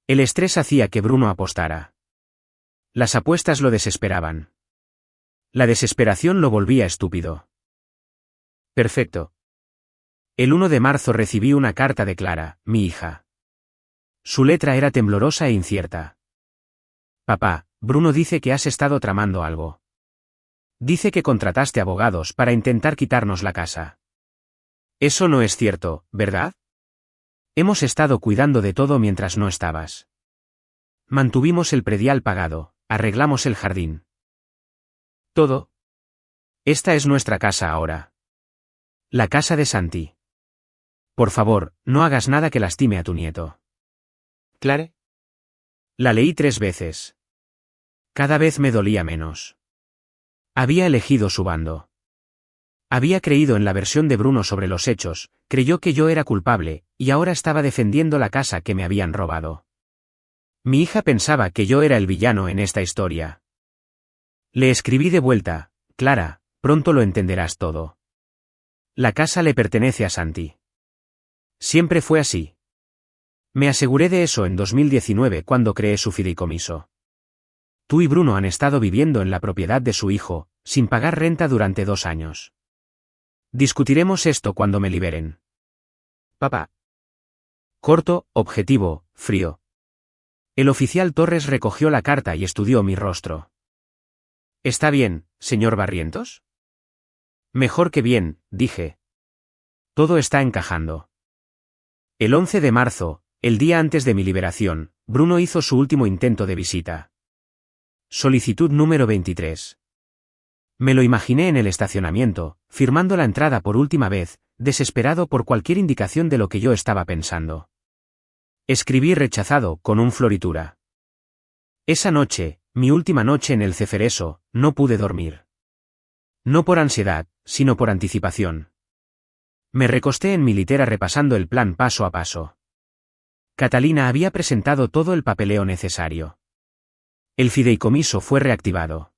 El estrés hacía que Bruno apostara. Las apuestas lo desesperaban. La desesperación lo volvía estúpido. Perfecto. El 1 de marzo recibí una carta de Clara, mi hija. Su letra era temblorosa e incierta. Papá, Bruno dice que has estado tramando algo. Dice que contrataste abogados para intentar quitarnos la casa. Eso no es cierto, ¿verdad? Hemos estado cuidando de todo mientras no estabas. Mantuvimos el predial pagado, arreglamos el jardín. Todo. Esta es nuestra casa ahora. La casa de Santi. Por favor, no hagas nada que lastime a tu nieto. ¿Clare? La leí 3 veces. Cada vez me dolía menos. Había elegido su bando. Había creído en la versión de Bruno sobre los hechos, creyó que yo era culpable, y ahora estaba defendiendo la casa que me habían robado. Mi hija pensaba que yo era el villano en esta historia. Le escribí de vuelta: Clara, pronto lo entenderás todo. La casa le pertenece a Santi. Siempre fue así. Me aseguré de eso en 2019 cuando creé su fideicomiso. Tú y Bruno han estado viviendo en la propiedad de su hijo, sin pagar renta durante 2 años. Discutiremos esto cuando me liberen. Papá. Corto, objetivo, frío. El oficial Torres recogió la carta y estudió mi rostro. ¿Está bien, señor Barrientos? Mejor que bien, dije. Todo está encajando. El 11 de marzo, el día antes de mi liberación, Bruno hizo su último intento de visita. Solicitud número 23. Me lo imaginé en el estacionamiento, firmando la entrada por última vez, desesperado por cualquier indicación de lo que yo estaba pensando. Escribí rechazado con un floritura. Esa noche, mi última noche en el Cefereso, no pude dormir. No por ansiedad, sino por anticipación. Me recosté en mi litera repasando el plan paso a paso. Catalina había presentado todo el papeleo necesario. El fideicomiso fue reactivado.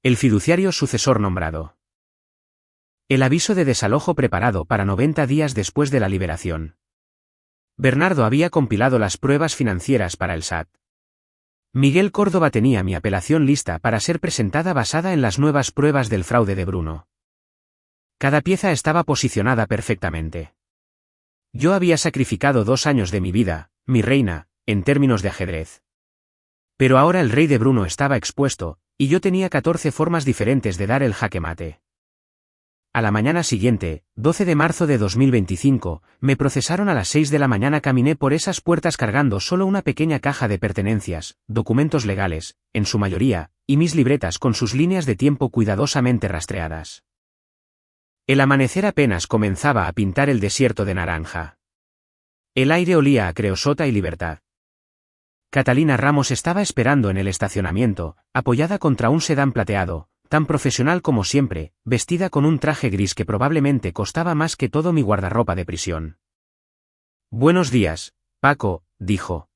El fiduciario sucesor nombrado. El aviso de desalojo preparado para 90 días después de la liberación. Bernardo había compilado las pruebas financieras para el SAT. Miguel Córdoba tenía mi apelación lista para ser presentada basada en las nuevas pruebas del fraude de Bruno. Cada pieza estaba posicionada perfectamente. Yo había sacrificado 2 años de mi vida, mi reina, en términos de ajedrez. Pero ahora el rey de Bruno estaba expuesto, y yo tenía 14 formas diferentes de dar el jaque mate. A la mañana siguiente, 12 de marzo de 2025, me procesaron a las 6 de la mañana. Caminé por esas puertas cargando solo una pequeña caja de pertenencias, documentos legales, en su mayoría, y mis libretas con sus líneas de tiempo cuidadosamente rastreadas. El amanecer apenas comenzaba a pintar el desierto de naranja. El aire olía a creosota y libertad. Catalina Ramos estaba esperando en el estacionamiento, apoyada contra un sedán plateado, tan profesional como siempre, vestida con un traje gris que probablemente costaba más que todo mi guardarropa de prisión. Buenos días, Paco, dijo.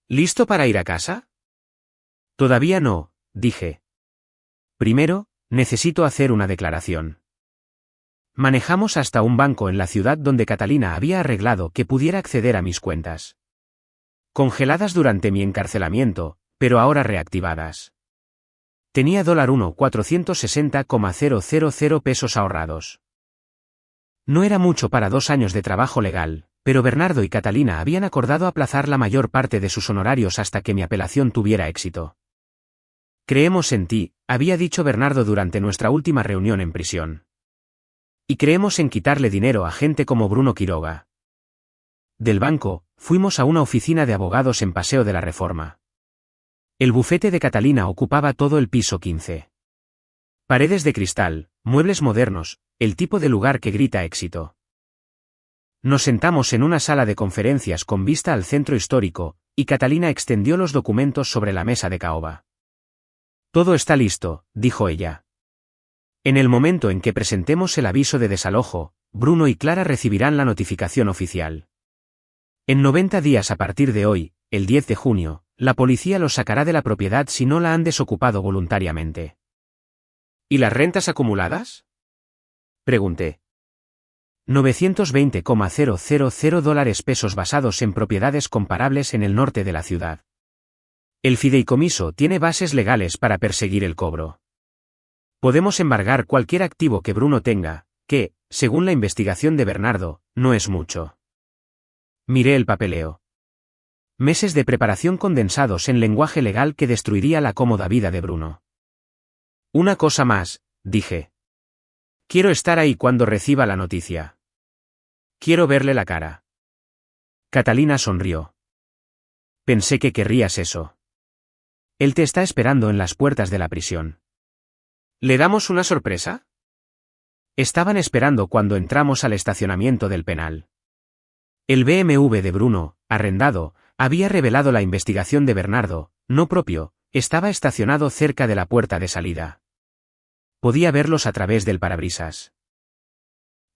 ¿Listo para ir a casa? Todavía no, dije. Primero, necesito hacer una declaración. Manejamos hasta un banco en la ciudad donde Catalina había arreglado que pudiera acceder a mis cuentas. Congeladas durante mi encarcelamiento, pero ahora reactivadas. Tenía $1,460,000 pesos ahorrados. No era mucho para 2 años de trabajo legal, pero Bernardo y Catalina habían acordado aplazar la mayor parte de sus honorarios hasta que mi apelación tuviera éxito. Creemos en ti, había dicho Bernardo durante nuestra última reunión en prisión. Y creemos en quitarle dinero a gente como Bruno Quiroga. Del banco, fuimos a una oficina de abogados en Paseo de la Reforma. El bufete de Catalina ocupaba todo el piso 15. Paredes de cristal, muebles modernos, el tipo de lugar que grita éxito. Nos sentamos en una sala de conferencias con vista al centro histórico, y Catalina extendió los documentos sobre la mesa de caoba. Todo está listo, dijo ella. En el momento en que presentemos el aviso de desalojo, Bruno y Clara recibirán la notificación oficial. En 90 días a partir de hoy, el 10 de junio, la policía los sacará de la propiedad si no la han desocupado voluntariamente. ¿Y las rentas acumuladas? Pregunté. $920,000 pesos basados en propiedades comparables en el norte de la ciudad. El fideicomiso tiene bases legales para perseguir el cobro. Podemos embargar cualquier activo que Bruno tenga, que, según la investigación de Bernardo, no es mucho. Miré el papeleo. Meses de preparación condensados en lenguaje legal que destruiría la cómoda vida de Bruno. Una cosa más, dije. Quiero estar ahí cuando reciba la noticia. Quiero verle la cara. Catalina sonrió. Pensé que querrías eso. Él te está esperando en las puertas de la prisión. ¿Le damos una sorpresa? Estaban esperando cuando entramos al estacionamiento del penal. El BMW de Bruno, arrendado, había revelado la investigación de Bernardo, no propio, estaba estacionado cerca de la puerta de salida. Podía verlos a través del parabrisas.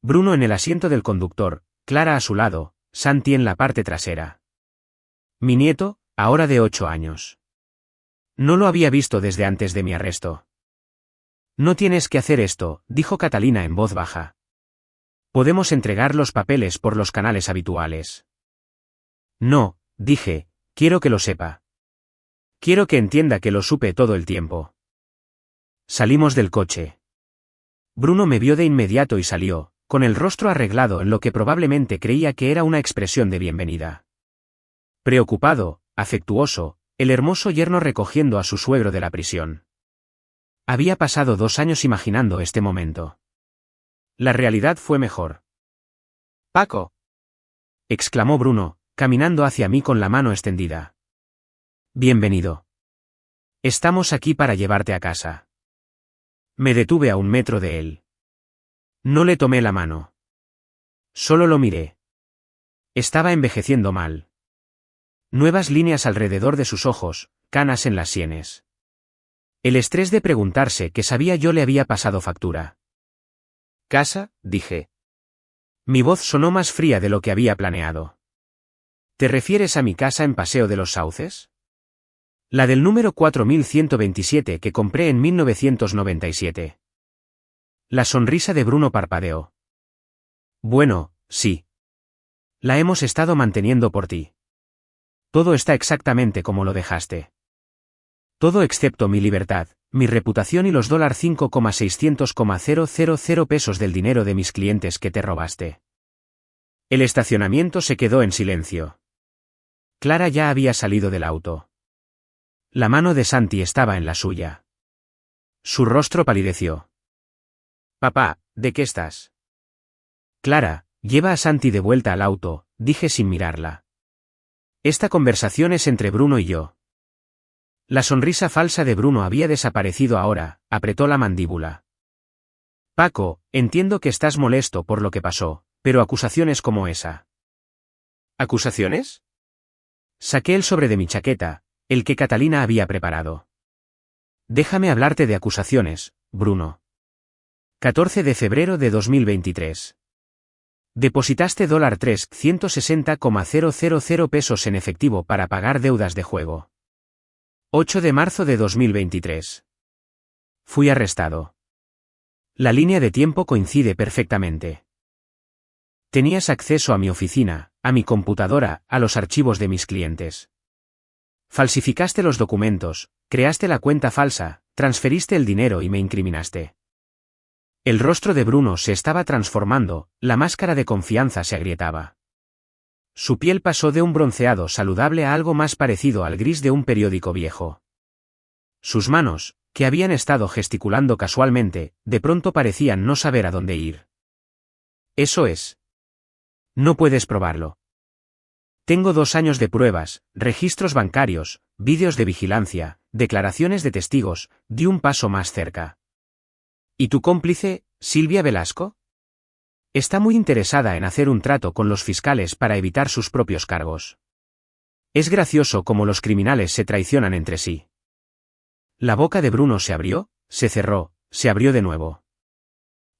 Bruno en el asiento del conductor, Clara a su lado, Santi en la parte trasera. Mi nieto, ahora de 8 años. No lo había visto desde antes de mi arresto. No tienes que hacer esto, dijo Catalina en voz baja. Podemos entregar los papeles por los canales habituales. No, dije, quiero que lo sepa. Quiero que entienda que lo supe todo el tiempo. Salimos del coche. Bruno me vio de inmediato y salió, con el rostro arreglado en lo que probablemente creía que era una expresión de bienvenida. Preocupado, afectuoso, el hermoso yerno recogiendo a su suegro de la prisión. Había pasado 2 años imaginando este momento. La realidad fue mejor. Paco. Exclamó Bruno, caminando hacia mí con la mano extendida. Bienvenido. Estamos aquí para llevarte a casa. Me detuve a 1 metro de él. No le tomé la mano. Solo lo miré. Estaba envejeciendo mal. Nuevas líneas alrededor de sus ojos, canas en las sienes. El estrés de preguntarse qué sabía yo le había pasado factura. ¿Casa? Dije. Mi voz sonó más fría de lo que había planeado. ¿Te refieres a mi casa en Paseo de los Sauces? La del número 4127 que compré en 1997. La sonrisa de Bruno parpadeó. Bueno, sí. La hemos estado manteniendo por ti. Todo está exactamente como lo dejaste. Todo excepto mi libertad, mi reputación y los $5,600,000 pesos del dinero de mis clientes que te robaste. El estacionamiento se quedó en silencio. Clara ya había salido del auto. La mano de Santi estaba en la suya. Su rostro palideció. Papá, ¿de qué estás? Clara, lleva a Santi de vuelta al auto, dije sin mirarla. Esta conversación es entre Bruno y yo. La sonrisa falsa de Bruno había desaparecido ahora, apretó la mandíbula. Paco, entiendo que estás molesto por lo que pasó, pero acusaciones como esa. ¿Acusaciones? Saqué el sobre de mi chaqueta, el que Catalina había preparado. Déjame hablarte de acusaciones, Bruno. 14 de febrero de 2023. Depositaste $360,000 pesos en efectivo para pagar deudas de juego. 8 de marzo de 2023. Fui arrestado. La línea de tiempo coincide perfectamente. Tenías acceso a mi oficina, a mi computadora, a los archivos de mis clientes. Falsificaste los documentos, creaste la cuenta falsa, transferiste el dinero y me incriminaste. El rostro de Bruno se estaba transformando, la máscara de confianza se agrietaba. Su piel pasó de un bronceado saludable a algo más parecido al gris de un periódico viejo. Sus manos, que habían estado gesticulando casualmente, de pronto parecían no saber a dónde ir. Eso es. No puedes probarlo. Tengo 2 años de pruebas, registros bancarios, vídeos de vigilancia, declaraciones de testigos, di un paso más cerca. ¿Y tu cómplice, Silvia Velasco? Está muy interesada en hacer un trato con los fiscales para evitar sus propios cargos. Es gracioso cómo los criminales se traicionan entre sí. La boca de Bruno se abrió, se cerró, se abrió de nuevo.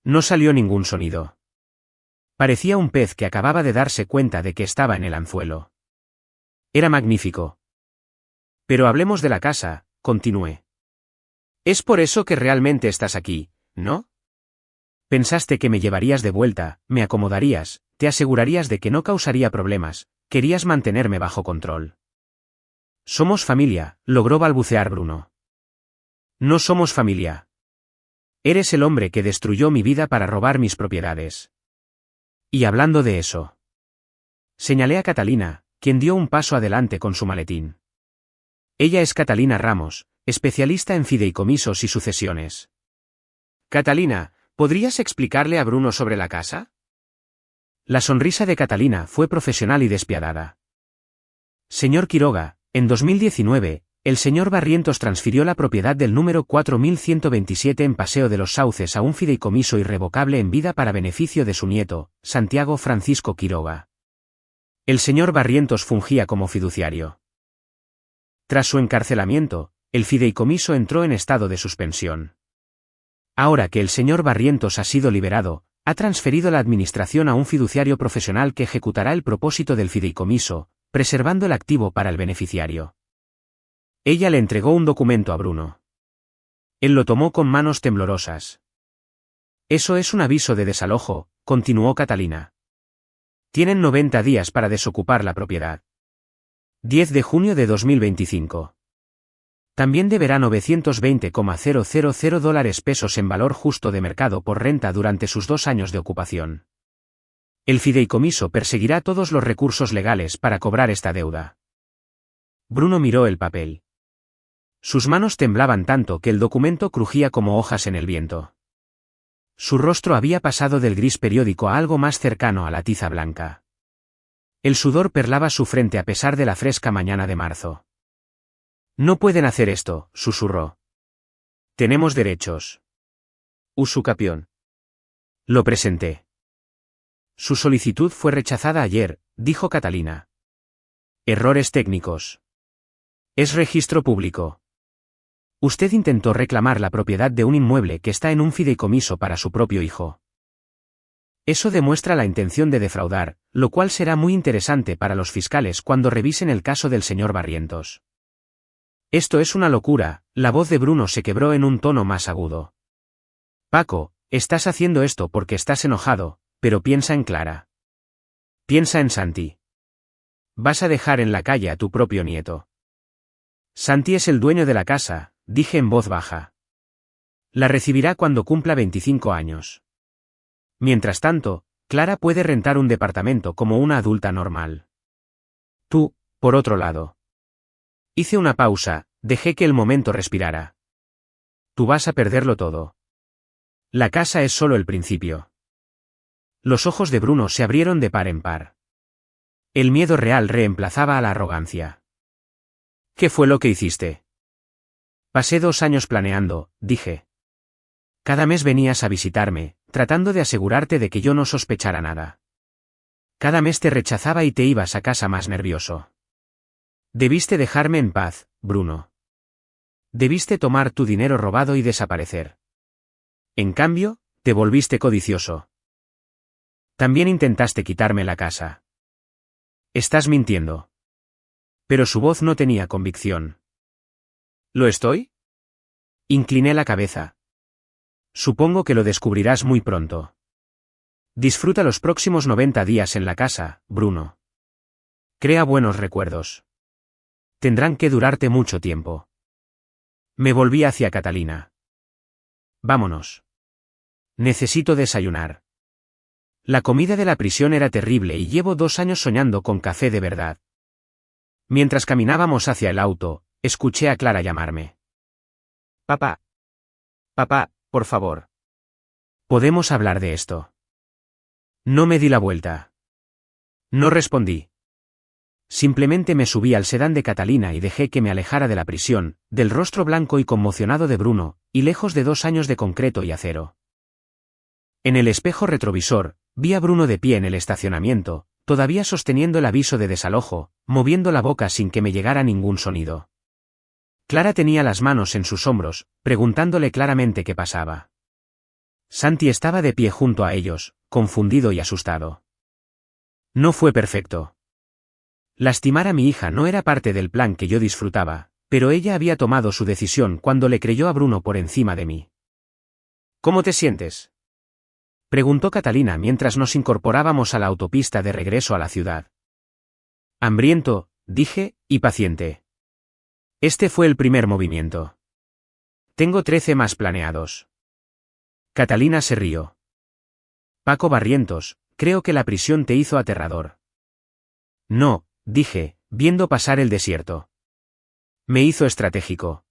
No salió ningún sonido. Parecía un pez que acababa de darse cuenta de que estaba en el anzuelo. Era magnífico. Pero hablemos de la casa, continué. Es por eso que realmente estás aquí, ¿no? Pensaste que me llevarías de vuelta, me acomodarías, te asegurarías de que no causaría problemas, querías mantenerme bajo control. Somos familia, logró balbucear Bruno. No somos familia. Eres el hombre que destruyó mi vida para robar mis propiedades. Y hablando de eso. Señalé a Catalina, quien dio un paso adelante con su maletín. Ella es Catalina Ramos, especialista en fideicomisos y sucesiones. Catalina, ¿podrías explicarle a Bruno sobre la casa? La sonrisa de Catalina fue profesional y despiadada. Señor Quiroga, en 2019, el señor Barrientos transfirió la propiedad del número 4127 en Paseo de los Sauces a un fideicomiso irrevocable en vida para beneficio de su nieto, Santiago Francisco Quiroga. El señor Barrientos fungía como fiduciario. Tras su encarcelamiento, el fideicomiso entró en estado de suspensión. Ahora que el señor Barrientos ha sido liberado, ha transferido la administración a un fiduciario profesional que ejecutará el propósito del fideicomiso, preservando el activo para el beneficiario. Ella le entregó un documento a Bruno. Él lo tomó con manos temblorosas. Eso es un aviso de desalojo, continuó Catalina. Tienen 90 días para desocupar la propiedad. 10 de junio de 2025. También deberá $920,000 en valor justo de mercado por renta durante sus 2 años de ocupación. El fideicomiso perseguirá todos los recursos legales para cobrar esta deuda. Bruno miró el papel. Sus manos temblaban tanto que el documento crujía como hojas en el viento. Su rostro había pasado del gris periódico a algo más cercano a la tiza blanca. El sudor perlaba su frente a pesar de la fresca mañana de marzo. No pueden hacer esto, susurró. Tenemos derechos. Usucapión. Lo presenté. Su solicitud fue rechazada ayer, dijo Catalina. Errores técnicos. Es registro público. Usted intentó reclamar la propiedad de un inmueble que está en un fideicomiso para su propio hijo. Eso demuestra la intención de defraudar, lo cual será muy interesante para los fiscales cuando revisen el caso del señor Barrientos. Esto es una locura, la voz de Bruno se quebró en un tono más agudo. Paco, estás haciendo esto porque estás enojado, pero piensa en Clara. Piensa en Santi. Vas a dejar en la calle a tu propio nieto. Santi es el dueño de la casa, dije en voz baja. La recibirá cuando cumpla 25 años. Mientras tanto, Clara puede rentar un departamento como una adulta normal. Tú, por otro lado. Hice una pausa, dejé que el momento respirara. Tú vas a perderlo todo. La casa es solo el principio. Los ojos de Bruno se abrieron de par en par. El miedo real reemplazaba a la arrogancia. ¿Qué fue lo que hiciste? Pasé 2 años planeando, dije. Cada mes venías a visitarme, tratando de asegurarte de que yo no sospechara nada. Cada mes te rechazaba y te ibas a casa más nervioso. Debiste dejarme en paz, Bruno. Debiste tomar tu dinero robado y desaparecer. En cambio, te volviste codicioso. También intentaste quitarme la casa. Estás mintiendo. Pero su voz no tenía convicción. ¿Lo estoy? Incliné la cabeza. Supongo que lo descubrirás muy pronto. Disfruta los próximos 90 días en la casa, Bruno. Crea buenos recuerdos. Tendrán que durarte mucho tiempo. Me volví hacia Catalina. Vámonos. Necesito desayunar. La comida de la prisión era terrible y llevo 2 años soñando con café de verdad. Mientras caminábamos hacia el auto, escuché a Clara llamarme. Papá. Papá, por favor. ¿Podemos hablar de esto? No me di la vuelta. No respondí. Simplemente me subí al sedán de Catalina y dejé que me alejara de la prisión, del rostro blanco y conmocionado de Bruno, y lejos de 2 años de concreto y acero. En el espejo retrovisor, vi a Bruno de pie en el estacionamiento, todavía sosteniendo el aviso de desalojo, moviendo la boca sin que me llegara ningún sonido. Clara tenía las manos en sus hombros, preguntándole claramente qué pasaba. Santi estaba de pie junto a ellos, confundido y asustado. No fue perfecto. Lastimar a mi hija no era parte del plan que yo disfrutaba, pero ella había tomado su decisión cuando le creyó a Bruno por encima de mí. ¿Cómo te sientes?, preguntó Catalina mientras nos incorporábamos a la autopista de regreso a la ciudad. Hambriento, dije, y paciente. Este fue el primer movimiento. Tengo 13 más planeados. Catalina se rió. Paco Barrientos, creo que la prisión te hizo aterrador. No, dije, viendo pasar el desierto. Me hizo estratégico.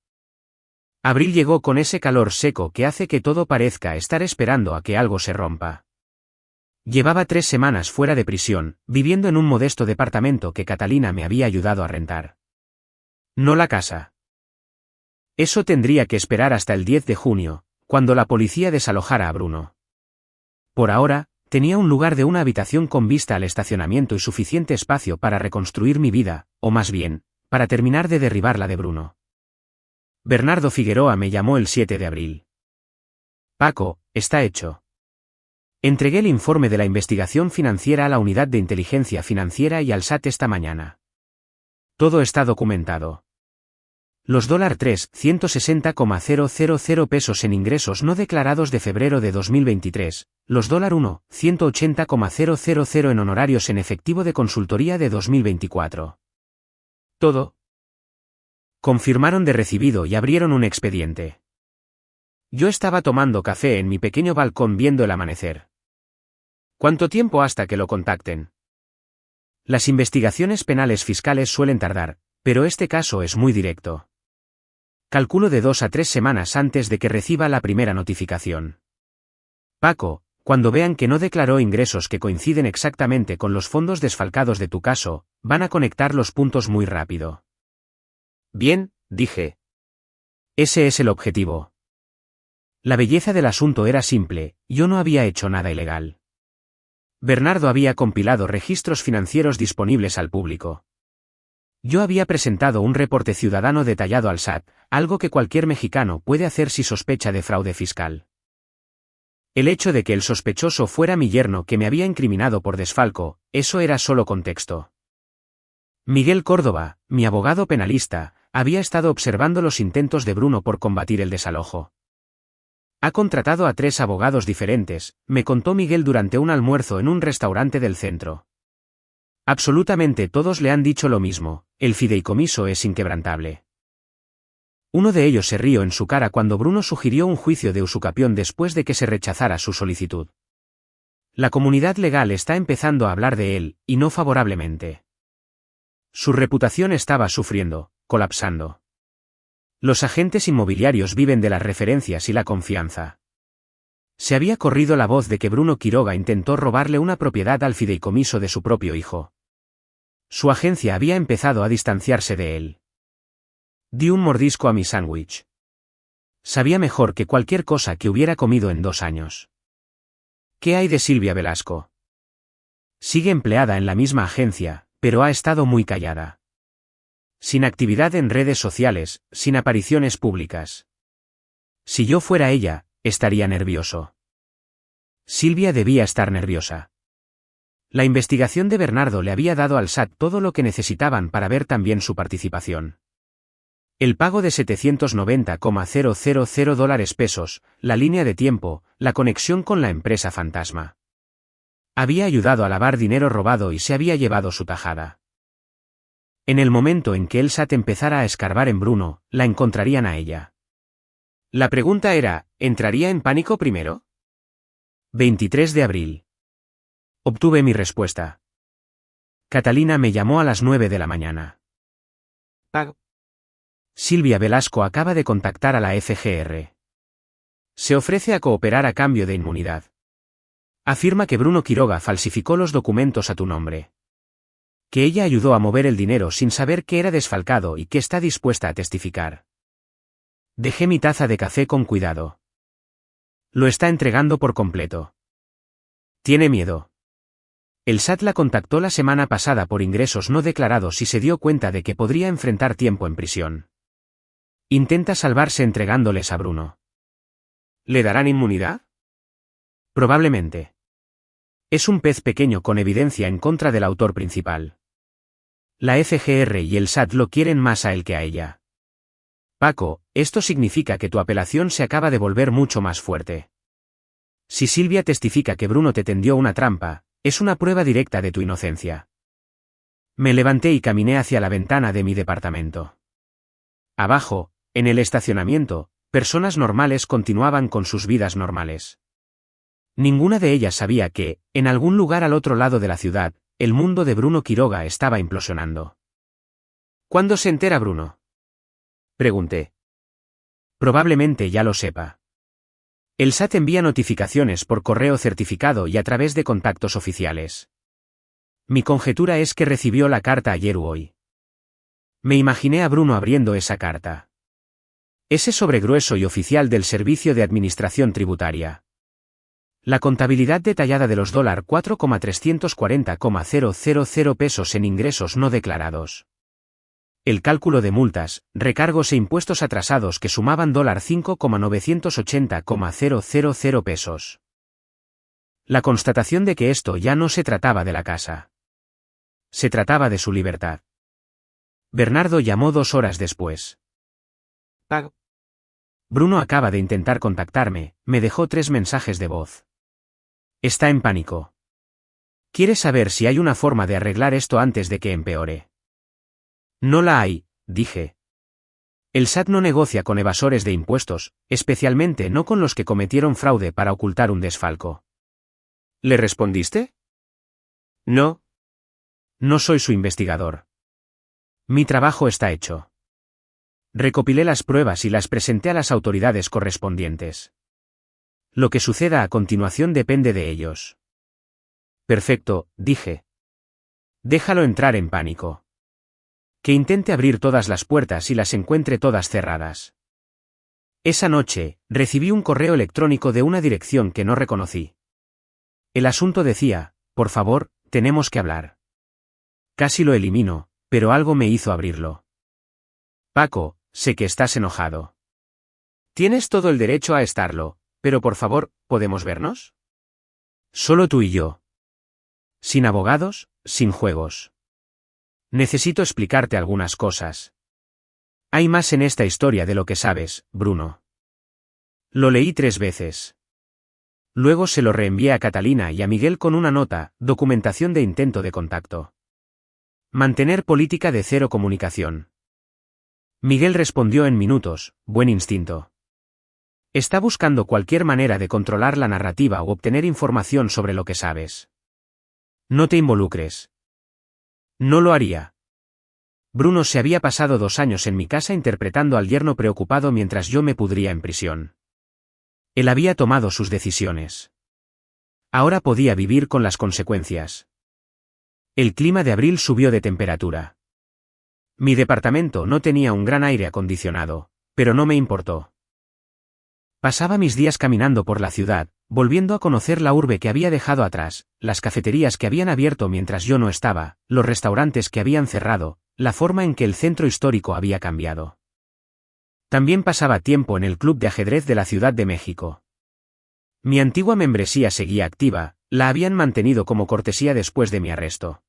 Abril llegó con ese calor seco que hace que todo parezca estar esperando a que algo se rompa. Llevaba 3 semanas fuera de prisión, viviendo en un modesto departamento que Catalina me había ayudado a rentar. No la casa. Eso tendría que esperar hasta el 10 de junio, cuando la policía desalojara a Bruno. Por ahora, tenía un lugar de una habitación con vista al estacionamiento y suficiente espacio para reconstruir mi vida, o más bien, para terminar de derribar la de Bruno. Bernardo Figueroa me llamó el 7 de abril. Paco, está hecho. Entregué el informe de la investigación financiera a la Unidad de Inteligencia Financiera y al SAT esta mañana. Todo está documentado. Los $3.160,000 pesos en ingresos no declarados de febrero de 2023, los $1.180,000 en honorarios en efectivo de consultoría de 2024. Todo. Confirmaron de recibido y abrieron un expediente. Yo estaba tomando café en mi pequeño balcón viendo el amanecer. ¿Cuánto tiempo hasta que lo contacten? Las investigaciones penales fiscales suelen tardar, pero este caso es muy directo. Calculo de 2 a 3 semanas antes de que reciba la primera notificación. Paco, cuando vean que no declaró ingresos que coinciden exactamente con los fondos desfalcados de tu caso, van a conectar los puntos muy rápido. Bien, dije. Ese es el objetivo. La belleza del asunto era simple, yo no había hecho nada ilegal. Bernardo había compilado registros financieros disponibles al público. Yo había presentado un reporte ciudadano detallado al SAT, algo que cualquier mexicano puede hacer si sospecha de fraude fiscal. El hecho de que el sospechoso fuera mi yerno que me había incriminado por desfalco, eso era solo contexto. Miguel Córdoba, mi abogado penalista, había estado observando los intentos de Bruno por combatir el desalojo. Ha contratado a 3 abogados diferentes, me contó Miguel durante un almuerzo en un restaurante del centro. Absolutamente todos le han dicho lo mismo, el fideicomiso es inquebrantable. Uno de ellos se rió en su cara cuando Bruno sugirió un juicio de usucapión después de que se rechazara su solicitud. La comunidad legal está empezando a hablar de él, y no favorablemente. Su reputación estaba sufriendo, colapsando. Los agentes inmobiliarios viven de las referencias y la confianza. Se había corrido la voz de que Bruno Quiroga intentó robarle una propiedad al fideicomiso de su propio hijo. Su agencia había empezado a distanciarse de él. Di un mordisco a mi sándwich. Sabía mejor que cualquier cosa que hubiera comido en 2 años. ¿Qué hay de Silvia Velasco? Sigue empleada en la misma agencia, pero ha estado muy callada. Sin actividad en redes sociales, sin apariciones públicas. Si yo fuera ella, estaría nervioso. Silvia debía estar nerviosa. La investigación de Bernardo le había dado al SAT todo lo que necesitaban para ver también su participación. El pago de $790,000 pesos, la línea de tiempo, la conexión con la empresa fantasma. Había ayudado a lavar dinero robado y se había llevado su tajada. En el momento en que el SAT empezara a escarbar en Bruno, la encontrarían a ella. La pregunta era, ¿entraría en pánico primero? 23 de abril. Obtuve mi respuesta. Catalina me llamó a las 9 de la mañana. Pago. Silvia Velasco acaba de contactar a la FGR. Se ofrece a cooperar a cambio de inmunidad. Afirma que Bruno Quiroga falsificó los documentos a tu nombre. Que ella ayudó a mover el dinero sin saber que era desfalcado y que está dispuesta a testificar. Dejé mi taza de café con cuidado. Lo está entregando por completo. Tiene miedo. El SAT la contactó la semana pasada por ingresos no declarados y se dio cuenta de que podría enfrentar tiempo en prisión. Intenta salvarse entregándoles a Bruno. ¿Le darán inmunidad? Probablemente. Es un pez pequeño con evidencia en contra del autor principal. La FGR y el SAT lo quieren más a él que a ella. Paco, esto significa que tu apelación se acaba de volver mucho más fuerte. Si Silvia testifica que Bruno te tendió una trampa, es una prueba directa de tu inocencia. Me levanté y caminé hacia la ventana de mi departamento. Abajo, en el estacionamiento, personas normales continuaban con sus vidas normales. Ninguna de ellas sabía que, en algún lugar al otro lado de la ciudad, el mundo de Bruno Quiroga estaba implosionando. ¿Cuándo se entera Bruno? Pregunté. Probablemente ya lo sepa. El SAT envía notificaciones por correo certificado y a través de contactos oficiales. Mi conjetura es que recibió la carta ayer u hoy. Me imaginé a Bruno abriendo esa carta. Ese sobre grueso y oficial del Servicio de Administración Tributaria. La contabilidad detallada de los $4,340,000 pesos en ingresos no declarados. el cálculo de multas, recargos e impuestos atrasados que sumaban $5,980,000 pesos. La constatación de que esto ya no se trataba de la casa. Se trataba de su libertad. Bernardo llamó 2 horas después. Pago. Bruno acaba de intentar contactarme, me dejó 3 mensajes de voz. Está en pánico. Quiere saber si hay una forma de arreglar esto antes de que empeore. No la hay, dije. El SAT no negocia con evasores de impuestos, especialmente no con los que cometieron fraude para ocultar un desfalco. ¿Le respondiste? No. No soy su investigador. Mi trabajo está hecho. Recopilé las pruebas y las presenté a las autoridades correspondientes. Lo que suceda a continuación depende de ellos. Perfecto, dije. Déjalo entrar en pánico. Que intente abrir todas las puertas y las encuentre todas cerradas. Esa noche, recibí un correo electrónico de una dirección que no reconocí. El asunto decía, por favor, tenemos que hablar. Casi lo elimino, pero algo me hizo abrirlo. Paco, sé que estás enojado. Tienes todo el derecho a estarlo, pero por favor, ¿podemos vernos? Solo tú y yo. Sin abogados, sin juegos. Necesito explicarte algunas cosas. Hay más en esta historia de lo que sabes, Bruno. Lo leí 3 veces. Luego se lo reenvié a Catalina y a Miguel con una nota, documentación de intento de contacto. Mantener política de cero comunicación. Miguel respondió en minutos, buen instinto. Está buscando cualquier manera de controlar la narrativa o obtener información sobre lo que sabes. No te involucres. No lo haría. Bruno se había pasado 2 años en mi casa interpretando al yerno preocupado mientras yo me pudría en prisión. Él había tomado sus decisiones. Ahora podía vivir con las consecuencias. El clima de abril subió de temperatura. Mi departamento no tenía un gran aire acondicionado, pero no me importó. Pasaba mis días caminando por la ciudad, volviendo a conocer la urbe que había dejado atrás, las cafeterías que habían abierto mientras yo no estaba, los restaurantes que habían cerrado, la forma en que el centro histórico había cambiado. También pasaba tiempo en el club de ajedrez de la Ciudad de México. Mi antigua membresía seguía activa, la habían mantenido como cortesía después de mi arresto.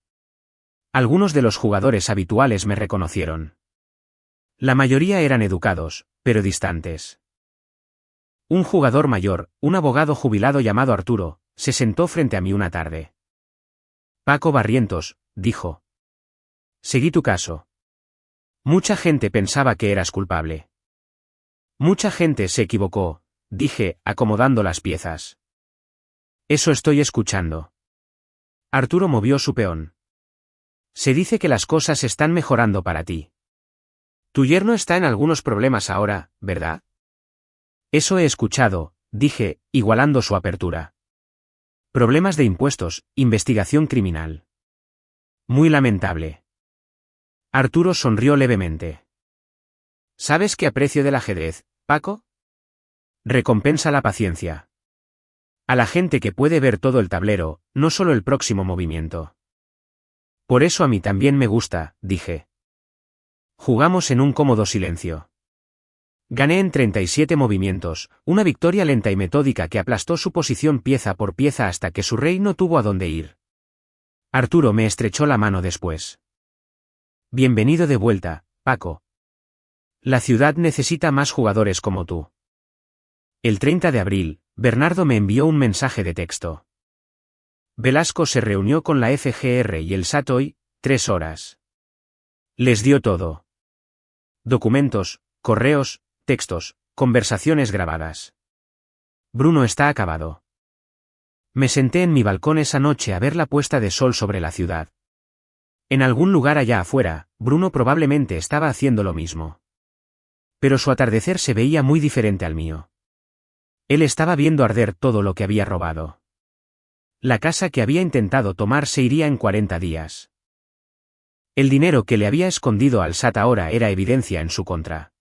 Algunos de los jugadores habituales me reconocieron. La mayoría eran educados, pero distantes. Un jugador mayor, un abogado jubilado llamado Arturo, se sentó frente a mí una tarde. Paco Barrientos, dijo. Seguí tu caso. Mucha gente pensaba que eras culpable. Mucha gente se equivocó, dije, acomodando las piezas. Eso estoy escuchando. Arturo movió su peón. Se dice que las cosas están mejorando para ti. Tu yerno está en algunos problemas ahora, ¿verdad? Eso he escuchado, dije, igualando su apertura. Problemas de impuestos, investigación criminal. Muy lamentable. Arturo sonrió levemente. ¿Sabes qué aprecio del ajedrez, Paco? Recompensa la paciencia. A la gente que puede ver todo el tablero, no solo el próximo movimiento. Por eso a mí también me gusta, dije. Jugamos en un cómodo silencio. Gané en 37 movimientos, una victoria lenta y metódica que aplastó su posición pieza por pieza hasta que su rey no tuvo a dónde ir. Arturo me estrechó la mano después. Bienvenido de vuelta, Paco. La ciudad necesita más jugadores como tú. El 30 de abril, Bernardo me envió un mensaje de texto. Velasco se reunió con la FGR y el SAT hoy, 3 horas. Les dio todo. Documentos, correos, textos, conversaciones grabadas. Bruno está acabado. Me senté en mi balcón esa noche a ver la puesta de sol sobre la ciudad. En algún lugar allá afuera, Bruno probablemente estaba haciendo lo mismo. Pero su atardecer se veía muy diferente al mío. Él estaba viendo arder todo lo que había robado. La casa que había intentado tomar se iría en 40 días. El dinero que le había escondido al SAT ahora era evidencia en su contra.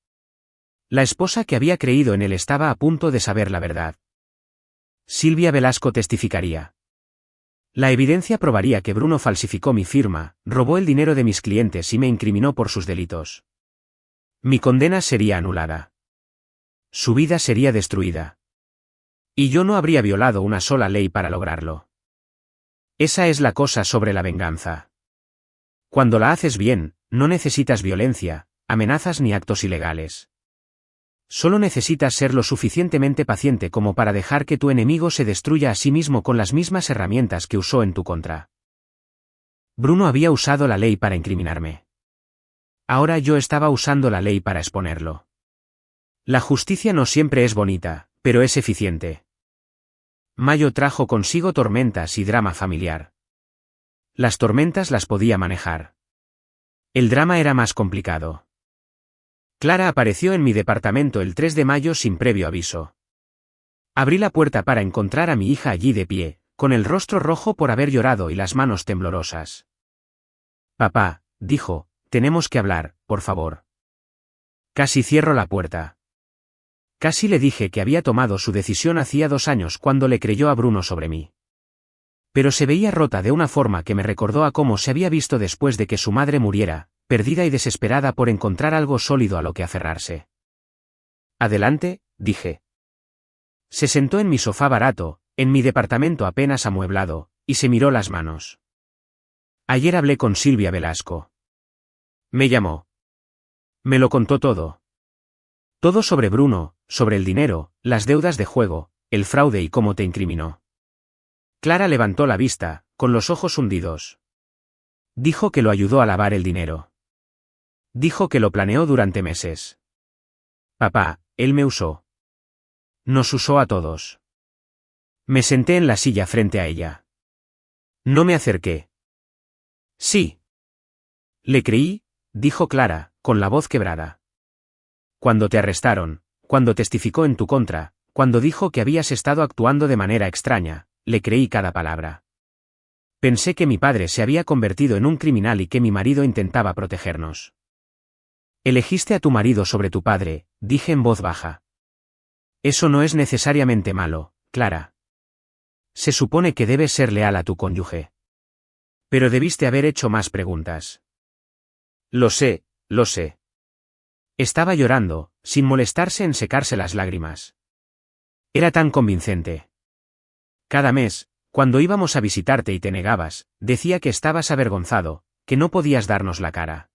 La esposa que había creído en él estaba a punto de saber la verdad. Silvia Velasco testificaría. La evidencia probaría que Bruno falsificó mi firma, robó el dinero de mis clientes y me incriminó por sus delitos. Mi condena sería anulada. Su vida sería destruida. Y yo no habría violado una sola ley para lograrlo. Esa es la cosa sobre la venganza. Cuando la haces bien, no necesitas violencia, amenazas ni actos ilegales. Solo necesitas ser lo suficientemente paciente como para dejar que tu enemigo se destruya a sí mismo con las mismas herramientas que usó en tu contra. Bruno había usado la ley para incriminarme. Ahora yo estaba usando la ley para exponerlo. La justicia no siempre es bonita, pero es eficiente. Mayo trajo consigo tormentas y drama familiar. Las tormentas las podía manejar. El drama era más complicado. Clara apareció en mi departamento el 3 de mayo sin previo aviso. Abrí la puerta para encontrar a mi hija allí de pie, con el rostro rojo por haber llorado y las manos temblorosas. Papá, dijo, tenemos que hablar, por favor. Casi cierro la puerta. Casi le dije que había tomado su decisión hacía 2 años cuando le creyó a Bruno sobre mí. Pero se veía rota de una forma que me recordó a cómo se había visto después de que su madre muriera, perdida y desesperada por encontrar algo sólido a lo que aferrarse. Adelante, dije. Se sentó en mi sofá barato, en mi departamento apenas amueblado, y se miró las manos. Ayer hablé con Silvia Velasco. Me llamó. Me lo contó todo. Todo sobre Bruno, sobre el dinero, las deudas de juego, el fraude y cómo te incriminó. Clara levantó la vista, con los ojos hundidos. Dijo que lo ayudó a lavar el dinero. Dijo que lo planeó durante meses. Papá, él me usó. Nos usó a todos. Me senté en la silla frente a ella. No me acerqué. Sí. Le creí, dijo Clara, con la voz quebrada. Cuando te arrestaron, cuando testificó en tu contra, cuando dijo que habías estado actuando de manera extraña, le creí cada palabra. Pensé que mi padre se había convertido en un criminal y que mi marido intentaba protegernos. Elegiste a tu marido sobre tu padre, dije en voz baja. Eso no es necesariamente malo, Clara. Se supone que debes ser leal a tu cónyuge. Pero debiste haber hecho más preguntas. Lo sé, lo sé. Estaba llorando, sin molestarse en secarse las lágrimas. Era tan convincente. Cada mes, cuando íbamos a visitarte y te negabas, decía que estabas avergonzado, que no podías darnos la cara.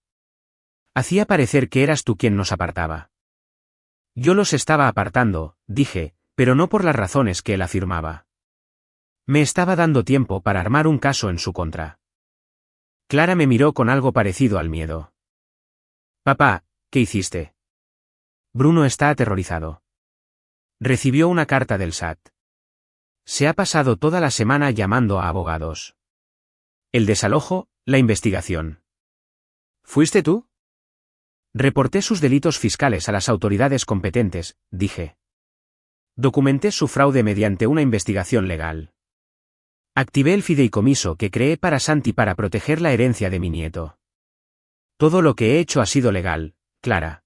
Hacía parecer que eras tú quien nos apartaba. Yo los estaba apartando, dije, pero no por las razones que él afirmaba. Me estaba dando tiempo para armar un caso en su contra. Clara me miró con algo parecido al miedo. Papá, ¿qué hiciste? Bruno está aterrorizado. Recibió una carta del SAT. Se ha pasado toda la semana llamando a abogados. El desalojo, la investigación. ¿Fuiste tú? Reporté sus delitos fiscales a las autoridades competentes, dije. Documenté su fraude mediante una investigación legal. Activé el fideicomiso que creé para Santi para proteger la herencia de mi nieto. Todo lo que he hecho ha sido legal, Clara.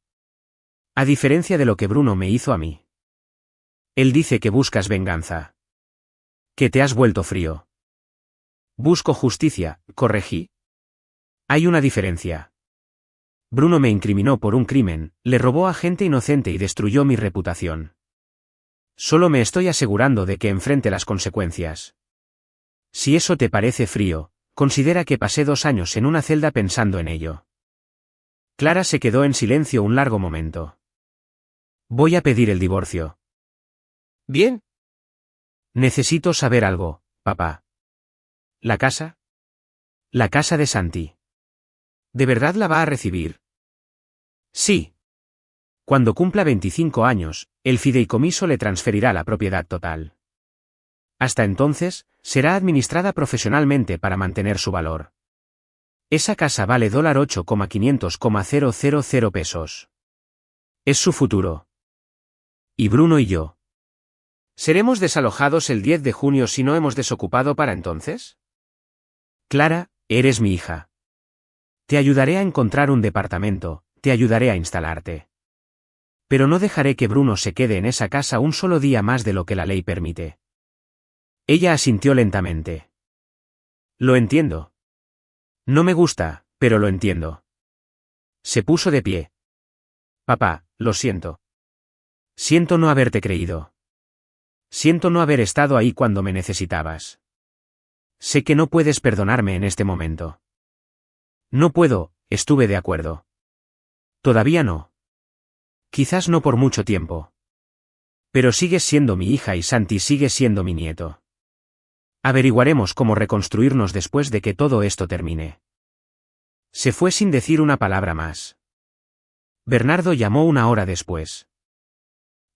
A diferencia de lo que Bruno me hizo a mí. Él dice que buscas venganza. Que te has vuelto frío. Busco justicia, corregí. Hay una diferencia. Bruno me incriminó por un crimen, le robó a gente inocente y destruyó mi reputación. Solo me estoy asegurando de que enfrente las consecuencias. Si eso te parece frío, considera que pasé 2 años en una celda pensando en ello. Clara se quedó en silencio un largo momento. Voy a pedir el divorcio. Bien. Necesito saber algo, papá. ¿La casa? La casa de Santi. ¿De verdad la va a recibir? Sí. Cuando cumpla 25 años, el fideicomiso le transferirá la propiedad total. Hasta entonces, será administrada profesionalmente para mantener su valor. Esa casa vale $8,500,000 pesos. Es su futuro. Y Bruno y yo. ¿Seremos desalojados el 10 de junio si no hemos desocupado para entonces? Clara, eres mi hija. Te ayudaré a encontrar un departamento, te ayudaré a instalarte. Pero no dejaré que Bruno se quede en esa casa un solo día más de lo que la ley permite. Ella asintió lentamente. Lo entiendo. No me gusta, pero lo entiendo. Se puso de pie. Papá, lo siento. Siento no haberte creído. Siento no haber estado ahí cuando me necesitabas. Sé que no puedes perdonarme en este momento. No puedo, estuve de acuerdo. Todavía no. Quizás no por mucho tiempo. Pero sigues siendo mi hija y Santi sigue siendo mi nieto. Averiguaremos cómo reconstruirnos después de que todo esto termine. Se fue sin decir una palabra más. Bernardo llamó una hora después.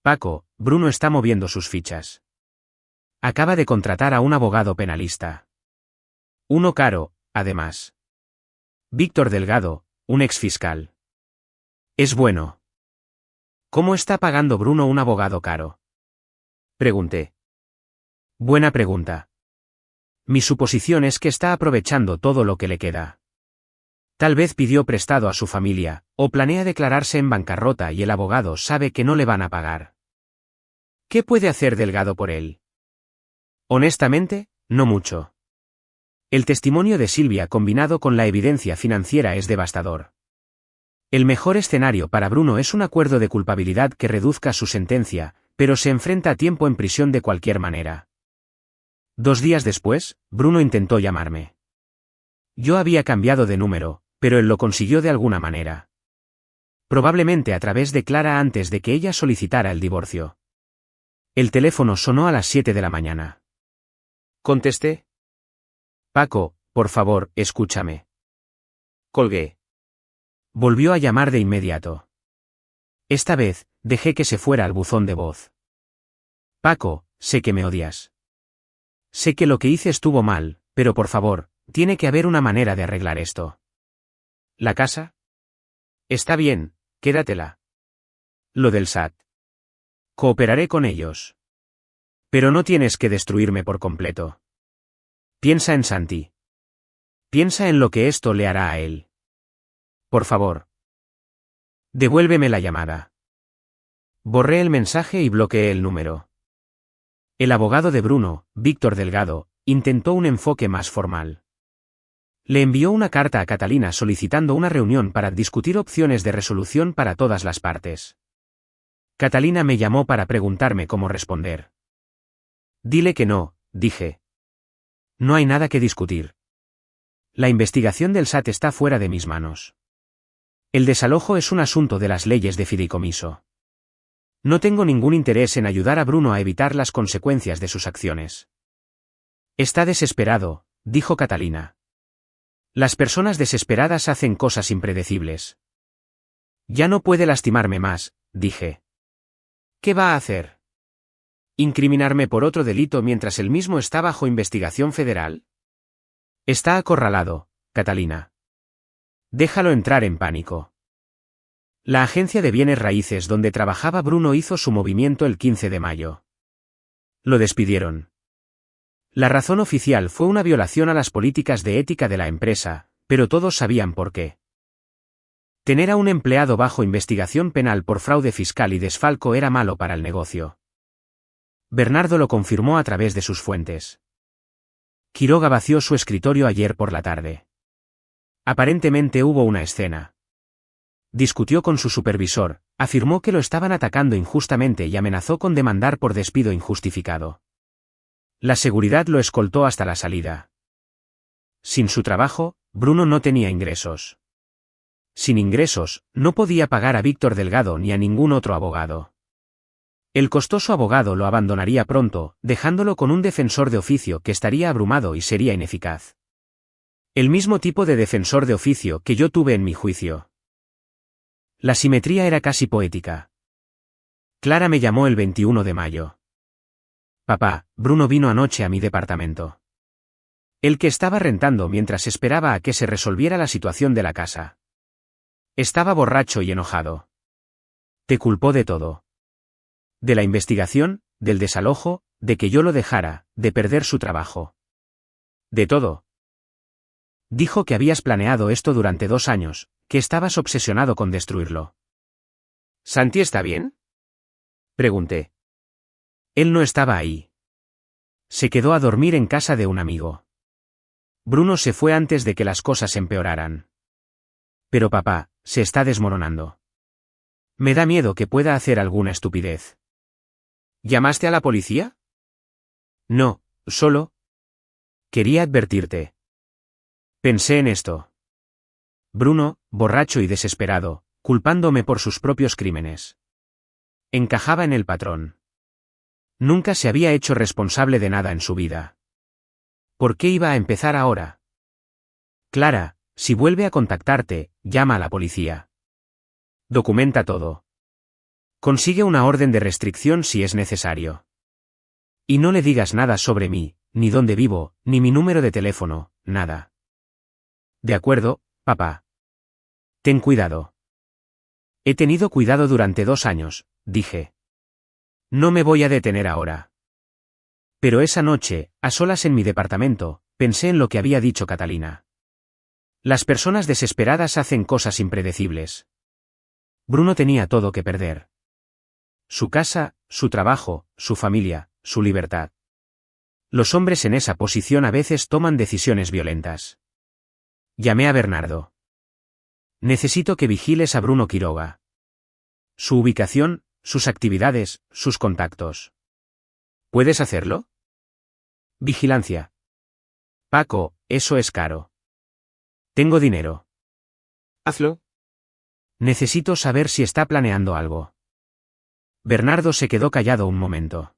Paco, Bruno está moviendo sus fichas. Acaba de contratar a un abogado penalista. Uno caro, además. Víctor Delgado, un exfiscal. Es bueno. ¿Cómo está pagando Bruno un abogado caro? Pregunté. Buena pregunta. Mi suposición es que está aprovechando todo lo que le queda. Tal vez pidió prestado a su familia, o planea declararse en bancarrota y el abogado sabe que no le van a pagar. ¿Qué puede hacer Delgado por él? Honestamente, no mucho. El testimonio de Silvia combinado con la evidencia financiera es devastador. El mejor escenario para Bruno es un acuerdo de culpabilidad que reduzca su sentencia, pero se enfrenta a tiempo en prisión de cualquier manera. 2 días después, Bruno intentó llamarme. Yo había cambiado de número, pero él lo consiguió de alguna manera. Probablemente a través de Clara antes de que ella solicitara el divorcio. El teléfono sonó a las 7 de la mañana. Contesté. Paco, por favor, escúchame. Colgué. Volvió a llamar de inmediato. Esta vez, dejé que se fuera al buzón de voz. Paco, sé que me odias. Sé que lo que hice estuvo mal, pero por favor, tiene que haber una manera de arreglar esto. ¿La casa? Está bien, quédatela. Lo del SAT. Cooperaré con ellos. Pero no tienes que destruirme por completo. Piensa en Santi. Piensa en lo que esto le hará a él. Por favor. Devuélveme la llamada. Borré el mensaje y bloqueé el número. El abogado de Bruno, Víctor Delgado, intentó un enfoque más formal. Le envió una carta a Catalina solicitando una reunión para discutir opciones de resolución para todas las partes. Catalina me llamó para preguntarme cómo responder. Dile que no, dije. No hay nada que discutir. La investigación del SAT está fuera de mis manos. El desalojo es un asunto de las leyes de fideicomiso. No tengo ningún interés en ayudar a Bruno a evitar las consecuencias de sus acciones. Está desesperado, dijo Catalina. Las personas desesperadas hacen cosas impredecibles. Ya no puede lastimarme más, dije. ¿Qué va a hacer? ¿Incriminarme por otro delito mientras él mismo está bajo investigación federal? Está acorralado, Catalina. Déjalo entrar en pánico. La agencia de bienes raíces donde trabajaba Bruno hizo su movimiento el 15 de mayo. Lo despidieron. La razón oficial fue una violación a las políticas de ética de la empresa, pero todos sabían por qué. Tener a un empleado bajo investigación penal por fraude fiscal y desfalco era malo para el negocio. Bernardo lo confirmó a través de sus fuentes. Quiroga vació su escritorio ayer por la tarde. Aparentemente hubo una escena. Discutió con su supervisor, afirmó que lo estaban atacando injustamente y amenazó con demandar por despido injustificado. La seguridad lo escoltó hasta la salida. Sin su trabajo, Bruno no tenía ingresos. Sin ingresos, no podía pagar a Víctor Delgado ni a ningún otro abogado. El costoso abogado lo abandonaría pronto, dejándolo con un defensor de oficio que estaría abrumado y sería ineficaz. El mismo tipo de defensor de oficio que yo tuve en mi juicio. La simetría era casi poética. Clara me llamó el 21 de mayo. Papá, Bruno vino anoche a mi departamento. El que estaba rentando mientras esperaba a que se resolviera la situación de la casa. Estaba borracho y enojado. Te culpó de todo. De la investigación, del desalojo, de que yo lo dejara, de perder su trabajo. De todo. Dijo que habías planeado esto durante 2 años, que estabas obsesionado con destruirlo. ¿Santi está bien? Pregunté. Él no estaba ahí. Se quedó a dormir en casa de un amigo. Bruno se fue antes de que las cosas empeoraran. Pero papá, se está desmoronando. Me da miedo que pueda hacer alguna estupidez. ¿Llamaste a la policía? No, solo... Quería advertirte. Pensé en esto. Bruno, borracho y desesperado, culpándome por sus propios crímenes. Encajaba en el patrón. Nunca se había hecho responsable de nada en su vida. ¿Por qué iba a empezar ahora? Clara, si vuelve a contactarte, llama a la policía. Documenta todo. Consigue una orden de restricción si es necesario. Y no le digas nada sobre mí, ni dónde vivo, ni mi número de teléfono, nada. De acuerdo, papá. Ten cuidado. He tenido cuidado durante 2 años, dije. No me voy a detener ahora. Pero esa noche, a solas en mi departamento, pensé en lo que había dicho Catalina. Las personas desesperadas hacen cosas impredecibles. Bruno tenía todo que perder. Su casa, su trabajo, su familia, su libertad. Los hombres en esa posición a veces toman decisiones violentas. Llamé a Bernardo. Necesito que vigiles a Bruno Quiroga. Su ubicación, sus actividades, sus contactos. ¿Puedes hacerlo? Vigilancia. Paco, eso es caro. Tengo dinero. Hazlo. Necesito saber si está planeando algo. Bernardo se quedó callado un momento.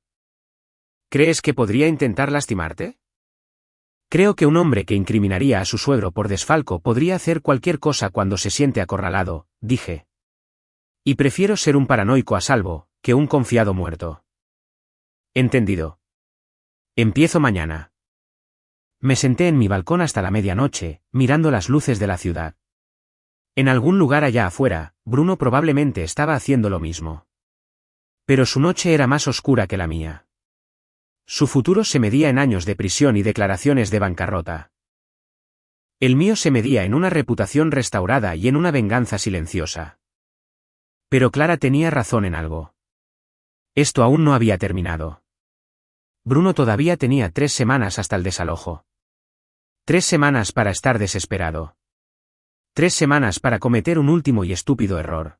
¿Crees que podría intentar lastimarte? Creo que un hombre que incriminaría a su suegro por desfalco podría hacer cualquier cosa cuando se siente acorralado, dije. Y prefiero ser un paranoico a salvo, que un confiado muerto. Entendido. Empiezo mañana. Me senté en mi balcón hasta la medianoche, mirando las luces de la ciudad. En algún lugar allá afuera, Bruno probablemente estaba haciendo lo mismo. Pero su noche era más oscura que la mía. Su futuro se medía en años de prisión y declaraciones de bancarrota. El mío se medía en una reputación restaurada y en una venganza silenciosa. Pero Clara tenía razón en algo. Esto aún no había terminado. Bruno todavía tenía 3 semanas hasta el desalojo. 3 semanas para estar desesperado. 3 semanas para cometer un último y estúpido error.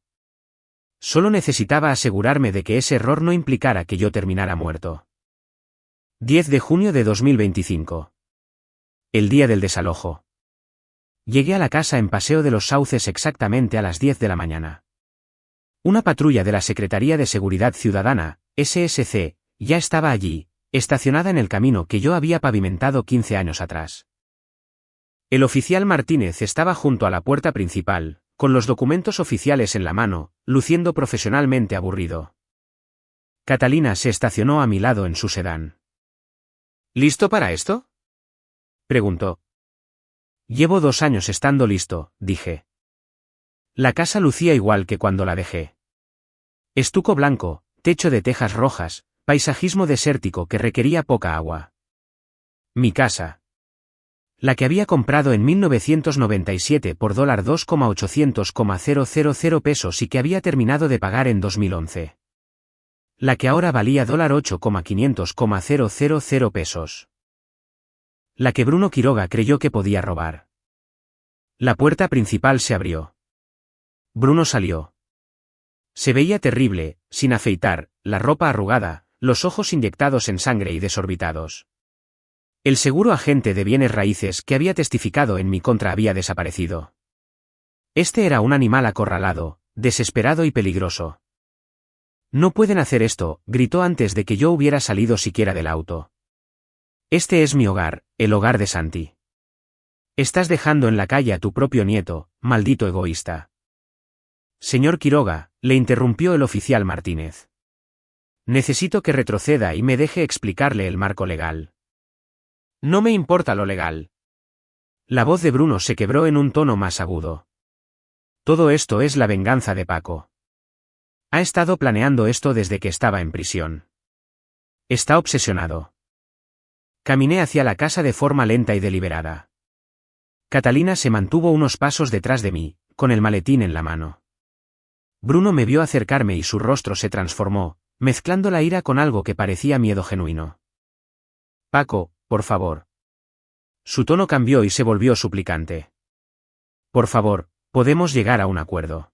Solo necesitaba asegurarme de que ese error no implicara que yo terminara muerto. 10 de junio de 2025. El día del desalojo. Llegué a la casa en Paseo de los Sauces exactamente a las 10 de la mañana. Una patrulla de la Secretaría de Seguridad Ciudadana, SSC, ya estaba allí, estacionada en el camino que yo había pavimentado 15 años atrás. El oficial Martínez estaba junto a la puerta principal, con los documentos oficiales en la mano, luciendo profesionalmente aburrido. Catalina se estacionó a mi lado en su sedán. ¿Listo para esto? Preguntó. Llevo 2 años estando listo, dije. La casa lucía igual que cuando la dejé. Estuco blanco, techo de tejas rojas, paisajismo desértico que requería poca agua. Mi casa. La que había comprado en 1997 por $2,800,000 pesos y que había terminado de pagar en 2011. La que ahora valía $8,500,000 pesos. La que Bruno Quiroga creyó que podía robar. La puerta principal se abrió. Bruno salió. Se veía terrible, sin afeitar, la ropa arrugada, los ojos inyectados en sangre y desorbitados. El seguro agente de bienes raíces que había testificado en mi contra había desaparecido. Este era un animal acorralado, desesperado y peligroso. No pueden hacer esto, gritó antes de que yo hubiera salido siquiera del auto. Este es mi hogar, el hogar de Santi. Estás dejando en la calle a tu propio nieto, maldito egoísta. Señor Quiroga, le interrumpió el oficial Martínez. Necesito que retroceda y me deje explicarle el marco legal. No me importa lo legal. La voz de Bruno se quebró en un tono más agudo. Todo esto es la venganza de Paco. Ha estado planeando esto desde que estaba en prisión. Está obsesionado. Caminé hacia la casa de forma lenta y deliberada. Catalina se mantuvo unos pasos detrás de mí, con el maletín en la mano. Bruno me vio acercarme y su rostro se transformó, mezclando la ira con algo que parecía miedo genuino. Paco, por favor. Su tono cambió y se volvió suplicante. Por favor, podemos llegar a un acuerdo.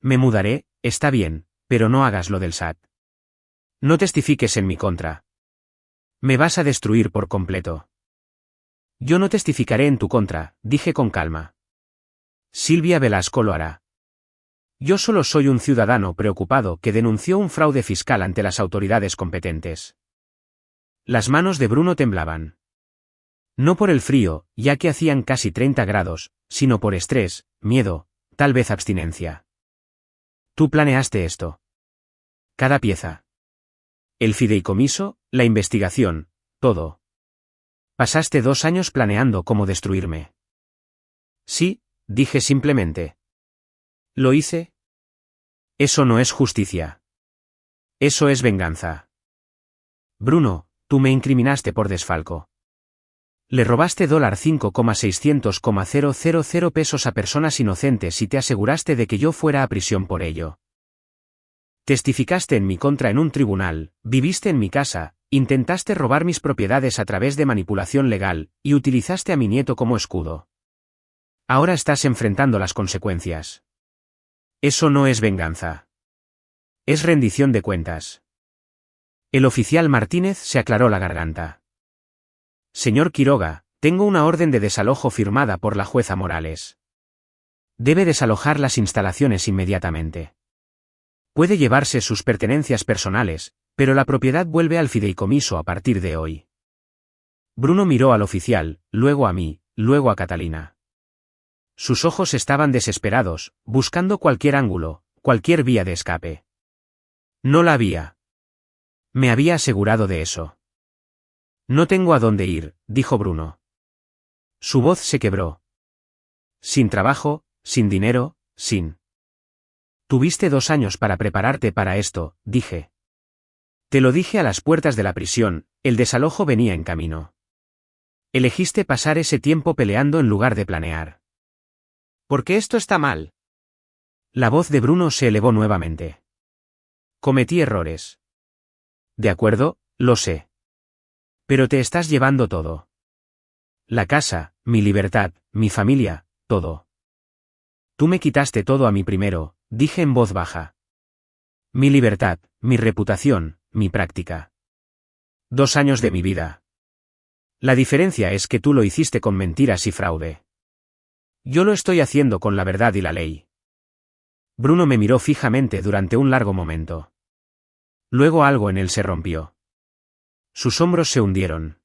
Me mudaré, está bien, pero no hagas lo del SAT. No testifiques en mi contra. Me vas a destruir por completo. Yo no testificaré en tu contra, dije con calma. Silvia Velasco lo hará. Yo solo soy un ciudadano preocupado que denunció un fraude fiscal ante las autoridades competentes. Las manos de Bruno temblaban. No por el frío, ya que hacían casi 30 grados, sino por estrés, miedo, tal vez abstinencia. Tú planeaste esto. Cada pieza. El fideicomiso, la investigación, todo. Pasaste 2 años planeando cómo destruirme. Sí, dije simplemente. ¿Lo hice? Eso no es justicia. Eso es venganza. Bruno, tú me incriminaste por desfalco. Le robaste $5,600,000 a personas inocentes y te aseguraste de que yo fuera a prisión por ello. Testificaste en mi contra en un tribunal, viviste en mi casa, intentaste robar mis propiedades a través de manipulación legal, y utilizaste a mi nieto como escudo. Ahora estás enfrentando las consecuencias. Eso no es venganza. Es rendición de cuentas. El oficial Martínez se aclaró la garganta. Señor Quiroga, tengo una orden de desalojo firmada por la jueza Morales. Debe desalojar las instalaciones inmediatamente. Puede llevarse sus pertenencias personales, pero la propiedad vuelve al fideicomiso a partir de hoy. Bruno miró al oficial, luego a mí, luego a Catalina. Sus ojos estaban desesperados, buscando cualquier ángulo, cualquier vía de escape. No la había. Me había asegurado de eso. No tengo a dónde ir, dijo Bruno. Su voz se quebró. Sin trabajo, sin dinero, sin... Tuviste 2 años para prepararte para esto, dije. Te lo dije a las puertas de la prisión, el desalojo venía en camino. Elegiste pasar ese tiempo peleando en lugar de planear. ¿Por qué esto está mal? La voz de Bruno se elevó nuevamente. Cometí errores. De acuerdo, lo sé. Pero te estás llevando todo. La casa, mi libertad, mi familia, todo. Tú me quitaste todo a mí primero, dije en voz baja. Mi libertad, mi reputación, mi práctica. 2 años de mi vida. La diferencia es que tú lo hiciste con mentiras y fraude. Yo lo estoy haciendo con la verdad y la ley. Bruno me miró fijamente durante un largo momento. Luego algo en él se rompió. Sus hombros se hundieron.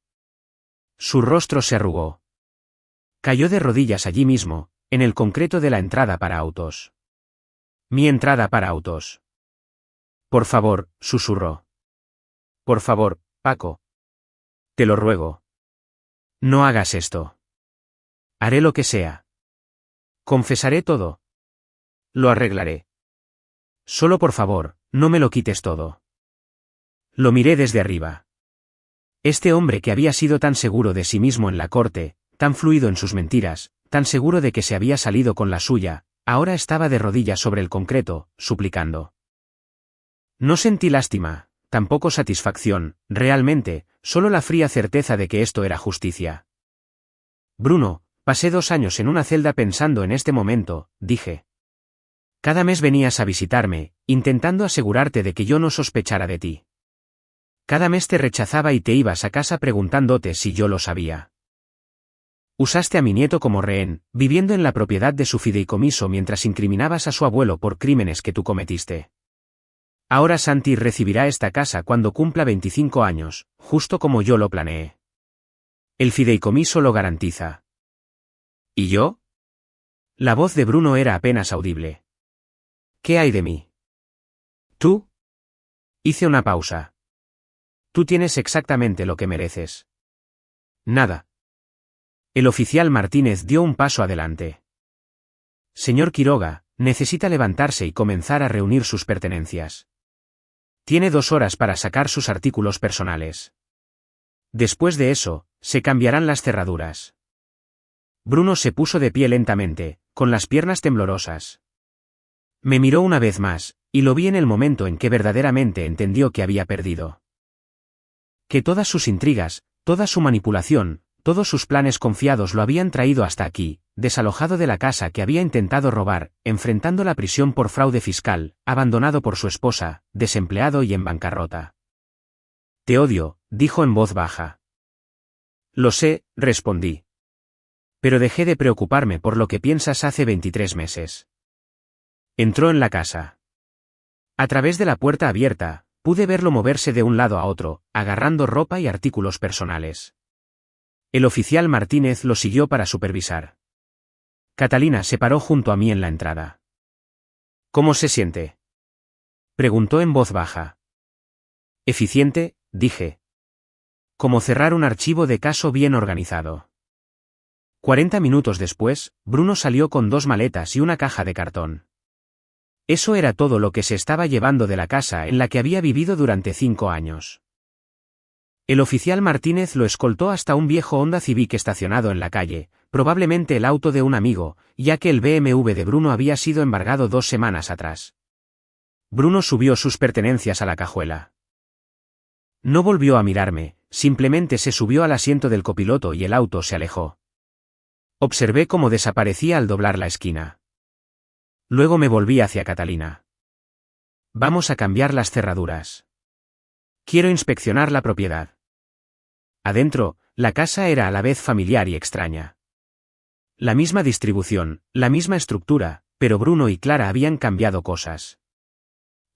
Su rostro se arrugó. Cayó de rodillas allí mismo, en el concreto de la entrada para autos. Mi entrada para autos. Por favor, susurró. Por favor, Paco. Te lo ruego. No hagas esto. Haré lo que sea. Confesaré todo. Lo arreglaré. Solo por favor, no me lo quites todo. Lo miré desde arriba. Este hombre que había sido tan seguro de sí mismo en la corte, tan fluido en sus mentiras, tan seguro de que se había salido con la suya, ahora estaba de rodillas sobre el concreto, suplicando. No sentí lástima, tampoco satisfacción, realmente, solo la fría certeza de que esto era justicia. Bruno, pasé 2 años en una celda pensando en este momento, dije. Cada mes venías a visitarme, intentando asegurarte de que yo no sospechara de ti. Cada mes te rechazaba y te ibas a casa preguntándote si yo lo sabía. Usaste a mi nieto como rehén, viviendo en la propiedad de su fideicomiso mientras incriminabas a su abuelo por crímenes que tú cometiste. Ahora Santi recibirá esta casa cuando cumpla 25 años, justo como yo lo planeé. El fideicomiso lo garantiza. ¿Y yo? La voz de Bruno era apenas audible. ¿Qué hay de mí? ¿Tú? Hice una pausa. Tú tienes exactamente lo que mereces. Nada. El oficial Martínez dio un paso adelante. Señor Quiroga, necesita levantarse y comenzar a reunir sus pertenencias. Tiene 2 horas para sacar sus artículos personales. Después de eso, se cambiarán las cerraduras. Bruno se puso de pie lentamente, con las piernas temblorosas. Me miró una vez más, y lo vi en el momento en que verdaderamente entendió que había perdido. Que todas sus intrigas, toda su manipulación, todos sus planes confiados lo habían traído hasta aquí, desalojado de la casa que había intentado robar, enfrentando la prisión por fraude fiscal, abandonado por su esposa, desempleado y en bancarrota. «Te odio», dijo en voz baja. «Lo sé», respondí. «Pero dejé de preocuparme por lo que piensas hace 23 meses». Entró en la casa. A través de la puerta abierta, pude verlo moverse de un lado a otro, agarrando ropa y artículos personales. El oficial Martínez lo siguió para supervisar. Catalina se paró junto a mí en la entrada. «¿Cómo se siente?», preguntó en voz baja. «Eficiente», dije. «Como cerrar un archivo de caso bien organizado». 40 minutos después, Bruno salió con 2 maletas y una caja de cartón. Eso era todo lo que se estaba llevando de la casa en la que había vivido durante 5 años. El oficial Martínez lo escoltó hasta un viejo Honda Civic estacionado en la calle, probablemente el auto de un amigo, ya que el BMW de Bruno había sido embargado 2 semanas atrás. Bruno subió sus pertenencias a la cajuela. No volvió a mirarme, simplemente se subió al asiento del copiloto y el auto se alejó. Observé cómo desaparecía al doblar la esquina. Luego me volví hacia Catalina. «Vamos a cambiar las cerraduras. Quiero inspeccionar la propiedad». Adentro, la casa era a la vez familiar y extraña. La misma distribución, la misma estructura, pero Bruno y Clara habían cambiado cosas.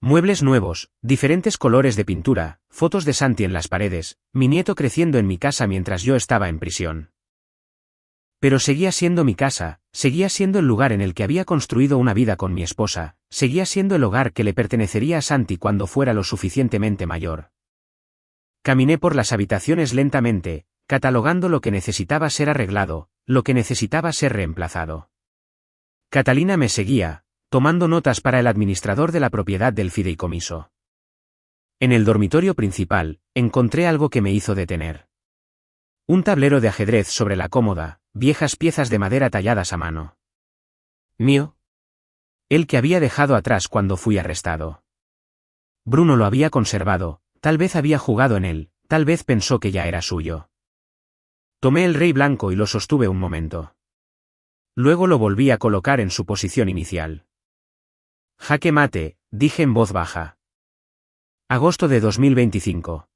Muebles nuevos, diferentes colores de pintura, fotos de Santi en las paredes, mi nieto creciendo en mi casa mientras yo estaba en prisión. Pero seguía siendo mi casa, seguía siendo el lugar en el que había construido una vida con mi esposa, seguía siendo el hogar que le pertenecería a Santi cuando fuera lo suficientemente mayor. Caminé por las habitaciones lentamente, catalogando lo que necesitaba ser arreglado, lo que necesitaba ser reemplazado. Catalina me seguía, tomando notas para el administrador de la propiedad del fideicomiso. En el dormitorio principal, encontré algo que me hizo detener. Un tablero de ajedrez sobre la cómoda, viejas piezas de madera talladas a mano. ¿Mío? El que había dejado atrás cuando fui arrestado. Bruno lo había conservado, tal vez había jugado en él, tal vez pensó que ya era suyo. Tomé el rey blanco y lo sostuve un momento. Luego lo volví a colocar en su posición inicial. «Jaque mate», dije en voz baja. Agosto de 2025.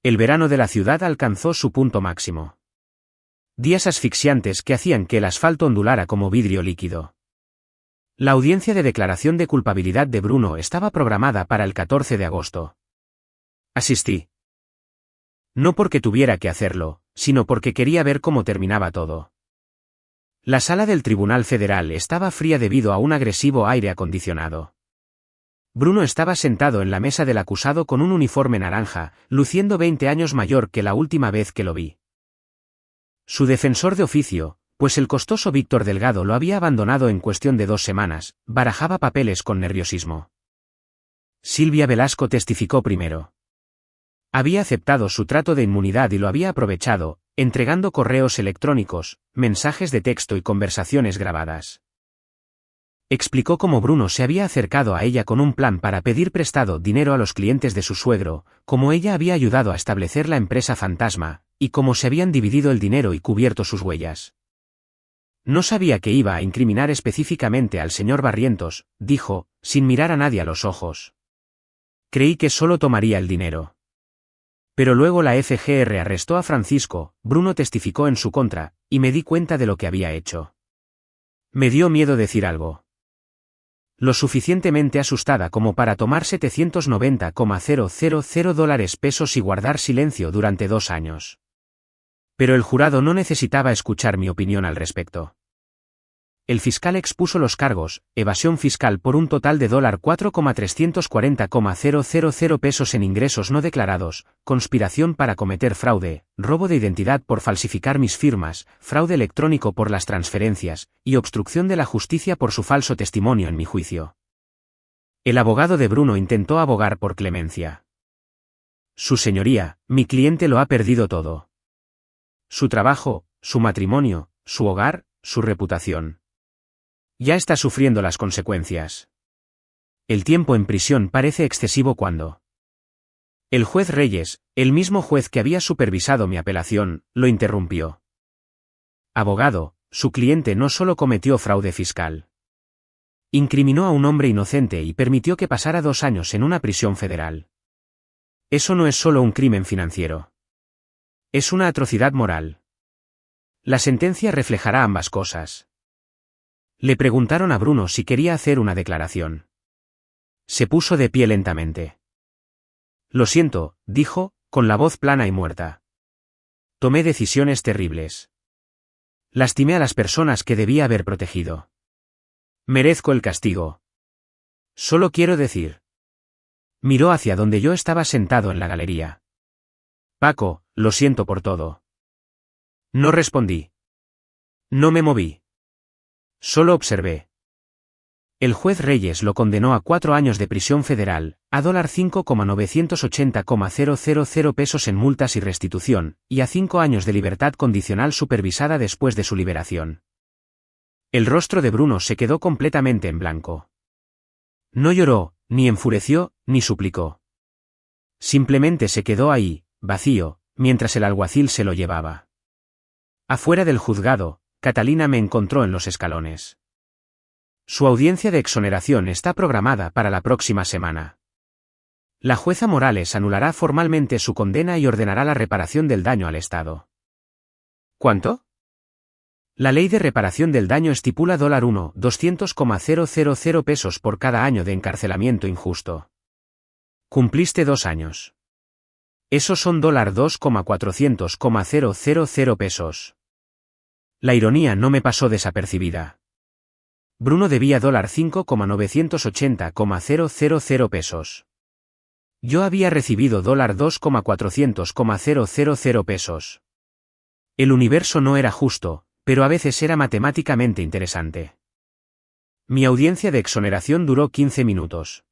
El verano de la ciudad alcanzó su punto máximo. Días asfixiantes que hacían que el asfalto ondulara como vidrio líquido. La audiencia de declaración de culpabilidad de Bruno estaba programada para el 14 de agosto. Asistí. No porque tuviera que hacerlo, sino porque quería ver cómo terminaba todo. La sala del Tribunal Federal estaba fría debido a un agresivo aire acondicionado. Bruno estaba sentado en la mesa del acusado con un uniforme naranja, luciendo 20 años mayor que la última vez que lo vi. Su defensor de oficio, pues el costoso Víctor Delgado lo había abandonado en cuestión de 2 semanas, barajaba papeles con nerviosismo. Silvia Velasco testificó primero. Había aceptado su trato de inmunidad y lo había aprovechado, entregando correos electrónicos, mensajes de texto y conversaciones grabadas. Explicó cómo Bruno se había acercado a ella con un plan para pedir prestado dinero a los clientes de su suegro, cómo ella había ayudado a establecer la empresa fantasma, y cómo se habían dividido el dinero y cubierto sus huellas. No sabía que iba a incriminar específicamente al señor Barrientos, dijo, sin mirar a nadie a los ojos. Creí que solo tomaría el dinero. Pero luego la FGR arrestó a Francisco, Bruno testificó en su contra, y me di cuenta de lo que había hecho. Me dio miedo decir algo. Lo suficientemente asustada como para tomar $790,000 y guardar silencio durante 2 años. Pero el jurado no necesitaba escuchar mi opinión al respecto. El fiscal expuso los cargos, evasión fiscal por un total de $4,340,000 en ingresos no declarados, conspiración para cometer fraude, robo de identidad por falsificar mis firmas, fraude electrónico por las transferencias, y obstrucción de la justicia por su falso testimonio en mi juicio. El abogado de Bruno intentó abogar por clemencia. Su señoría, mi cliente lo ha perdido todo. Su trabajo, su matrimonio, su hogar, su reputación. Ya está sufriendo las consecuencias. El tiempo en prisión parece excesivo cuando El juez Reyes, el mismo juez que había supervisado mi apelación, lo interrumpió. Abogado, su cliente no solo cometió fraude fiscal. Incriminó a un hombre inocente y permitió que pasara 2 años en una prisión federal. Eso no es solo un crimen financiero. Es una atrocidad moral. La sentencia reflejará ambas cosas. Le preguntaron a Bruno si quería hacer una declaración. Se puso de pie lentamente. Lo siento, dijo, con la voz plana y muerta. Tomé decisiones terribles. Lastimé a las personas que debía haber protegido. Merezco el castigo. Solo quiero decir. Miró hacia donde yo estaba sentado en la galería. Paco, lo siento por todo. No respondí. No me moví. Solo observé. El juez Reyes lo condenó a 4 años de prisión federal, a $5,980,000 en multas y restitución, y a 5 años de libertad condicional supervisada después de su liberación. El rostro de Bruno se quedó completamente en blanco. No lloró, ni enfureció, ni suplicó. Simplemente se quedó ahí, vacío, mientras el alguacil se lo llevaba. Afuera del juzgado, Catalina me encontró en los escalones. Su audiencia de exoneración está programada para la próxima semana. La jueza Morales anulará formalmente su condena y ordenará la reparación del daño al Estado. ¿Cuánto? La ley de reparación del daño estipula $200,000 por cada año de encarcelamiento injusto. Cumpliste 2 años. Esos son $2,400,000. La ironía no me pasó desapercibida. Bruno debía $5,980,000. Yo había recibido $2,400,000. El universo no era justo, pero a veces era matemáticamente interesante. Mi audiencia de exoneración duró 15 minutos.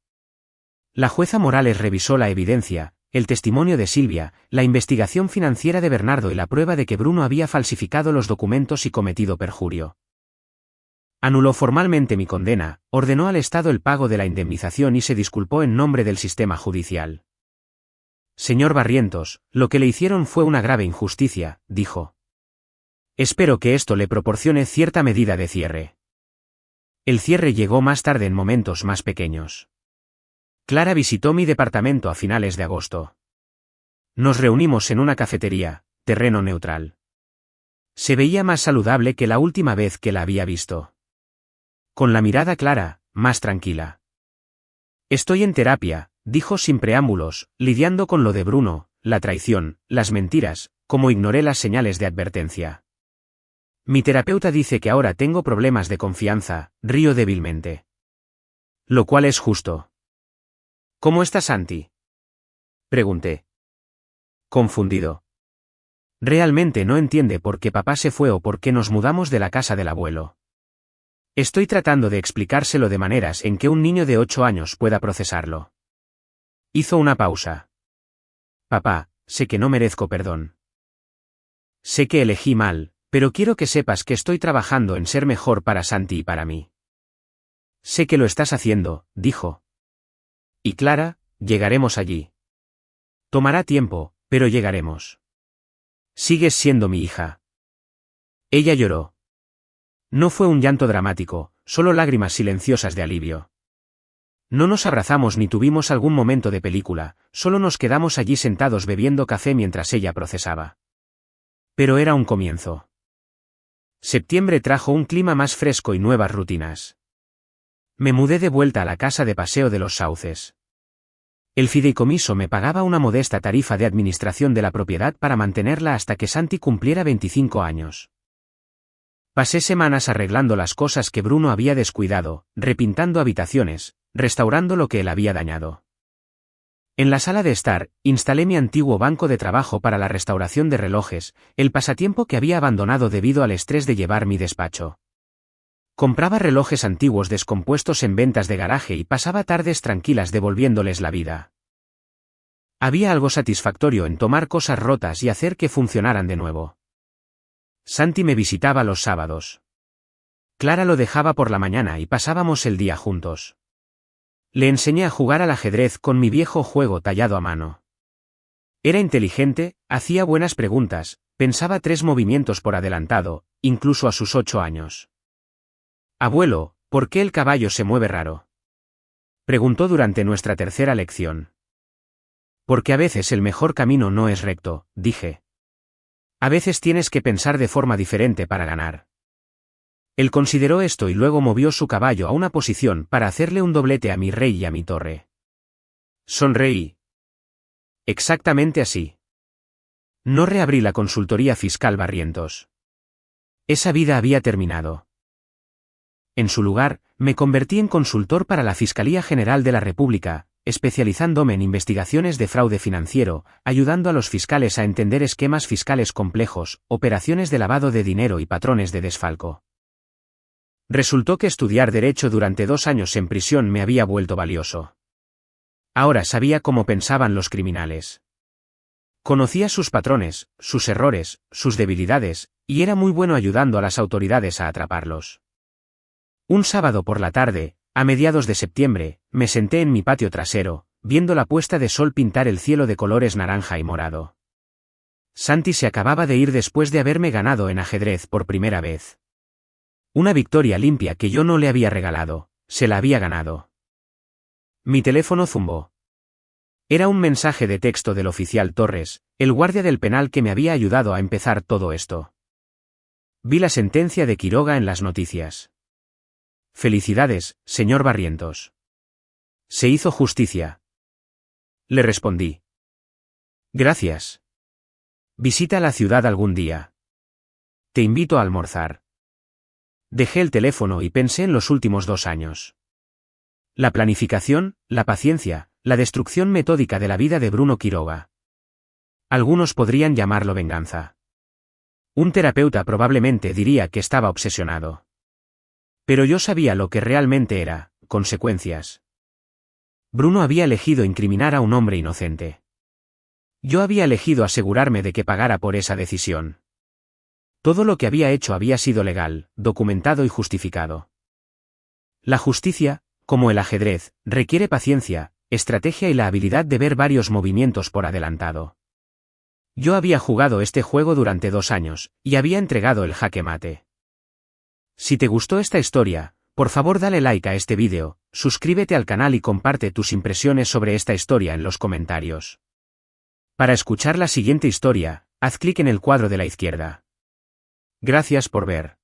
La jueza Morales revisó la evidencia, el testimonio de Silvia, la investigación financiera de Bernardo y la prueba de que Bruno había falsificado los documentos y cometido perjurio. Anuló formalmente mi condena, ordenó al Estado el pago de la indemnización y se disculpó en nombre del sistema judicial. Señor Barrientos, lo que le hicieron fue una grave injusticia, dijo. Espero que esto le proporcione cierta medida de cierre. El cierre llegó más tarde en momentos más pequeños. Clara visitó mi departamento a finales de agosto. Nos reunimos en una cafetería, terreno neutral. Se veía más saludable que la última vez que la había visto. Con la mirada clara, más tranquila. Estoy en terapia, dijo sin preámbulos, lidiando con lo de Bruno, la traición, las mentiras, como ignoré las señales de advertencia. Mi terapeuta dice que ahora tengo problemas de confianza, río débilmente. Lo cual es justo. ¿Cómo está Santi? Pregunté. Confundido. Realmente no entiende por qué papá se fue o por qué nos mudamos de la casa del abuelo. Estoy tratando de explicárselo de maneras en que un niño de 8 años pueda procesarlo. Hizo una pausa. Papá, sé que no merezco perdón. Sé que elegí mal, pero quiero que sepas que estoy trabajando en ser mejor para Santi y para mí. Sé que lo estás haciendo, dijo. Y Clara, llegaremos allí. Tomará tiempo, pero llegaremos. Sigues siendo mi hija. Ella lloró. No fue un llanto dramático, solo lágrimas silenciosas de alivio. No nos abrazamos ni tuvimos algún momento de película, solo nos quedamos allí sentados bebiendo café mientras ella procesaba. Pero era un comienzo. Septiembre trajo un clima más fresco y nuevas rutinas. Me mudé de vuelta a la casa de Paseo de los Sauces. El fideicomiso me pagaba una modesta tarifa de administración de la propiedad para mantenerla hasta que Santi cumpliera 25 años. Pasé semanas arreglando las cosas que Bruno había descuidado, repintando habitaciones, restaurando lo que él había dañado. En la sala de estar, instalé mi antiguo banco de trabajo para la restauración de relojes, el pasatiempo que había abandonado debido al estrés de llevar mi despacho. Compraba relojes antiguos descompuestos en ventas de garaje y pasaba tardes tranquilas devolviéndoles la vida. Había algo satisfactorio en tomar cosas rotas y hacer que funcionaran de nuevo. Santi me visitaba los sábados. Clara lo dejaba por la mañana y pasábamos el día juntos. Le enseñé a jugar al ajedrez con mi viejo juego tallado a mano. Era inteligente, hacía buenas preguntas, pensaba 3 movimientos por adelantado, incluso a sus 8 años. Abuelo, ¿por qué el caballo se mueve raro? Preguntó durante nuestra tercera lección. Porque a veces el mejor camino no es recto, dije. A veces tienes que pensar de forma diferente para ganar. Él consideró esto y luego movió su caballo a una posición para hacerle un doblete a mi rey y a mi torre. Sonreí. Exactamente así. No reabrí la consultoría fiscal Barrientos. Esa vida había terminado. En su lugar, me convertí en consultor para la Fiscalía General de la República, especializándome en investigaciones de fraude financiero, ayudando a los fiscales a entender esquemas fiscales complejos, operaciones de lavado de dinero y patrones de desfalco. Resultó que estudiar Derecho durante 2 años en prisión me había vuelto valioso. Ahora sabía cómo pensaban los criminales. Conocía sus patrones, sus errores, sus debilidades, y era muy bueno ayudando a las autoridades a atraparlos. Un sábado por la tarde, a mediados de septiembre, me senté en mi patio trasero, viendo la puesta de sol pintar el cielo de colores naranja y morado. Santi se acababa de ir después de haberme ganado en ajedrez por primera vez. Una victoria limpia que yo no le había regalado, se la había ganado. Mi teléfono zumbó. Era un mensaje de texto del oficial Torres, el guardia del penal que me había ayudado a empezar todo esto. Vi la sentencia de Quiroga en las noticias. Felicidades, señor Barrientos. Se hizo justicia. Le respondí. Gracias. Visita la ciudad algún día. Te invito a almorzar. Dejé el teléfono y pensé en los últimos 2 años. La planificación, la paciencia, la destrucción metódica de la vida de Bruno Quiroga. Algunos podrían llamarlo venganza. Un terapeuta probablemente diría que estaba obsesionado. Pero yo sabía lo que realmente era, consecuencias. Bruno había elegido incriminar a un hombre inocente. Yo había elegido asegurarme de que pagara por esa decisión. Todo lo que había hecho había sido legal, documentado y justificado. La justicia, como el ajedrez, requiere paciencia, estrategia y la habilidad de ver varios movimientos por adelantado. Yo había jugado este juego durante 2 años, y había entregado el jaque mate. Si te gustó esta historia, por favor dale like a este vídeo, suscríbete al canal y comparte tus impresiones sobre esta historia en los comentarios. Para escuchar la siguiente historia, haz clic en el cuadro de la izquierda. Gracias por ver.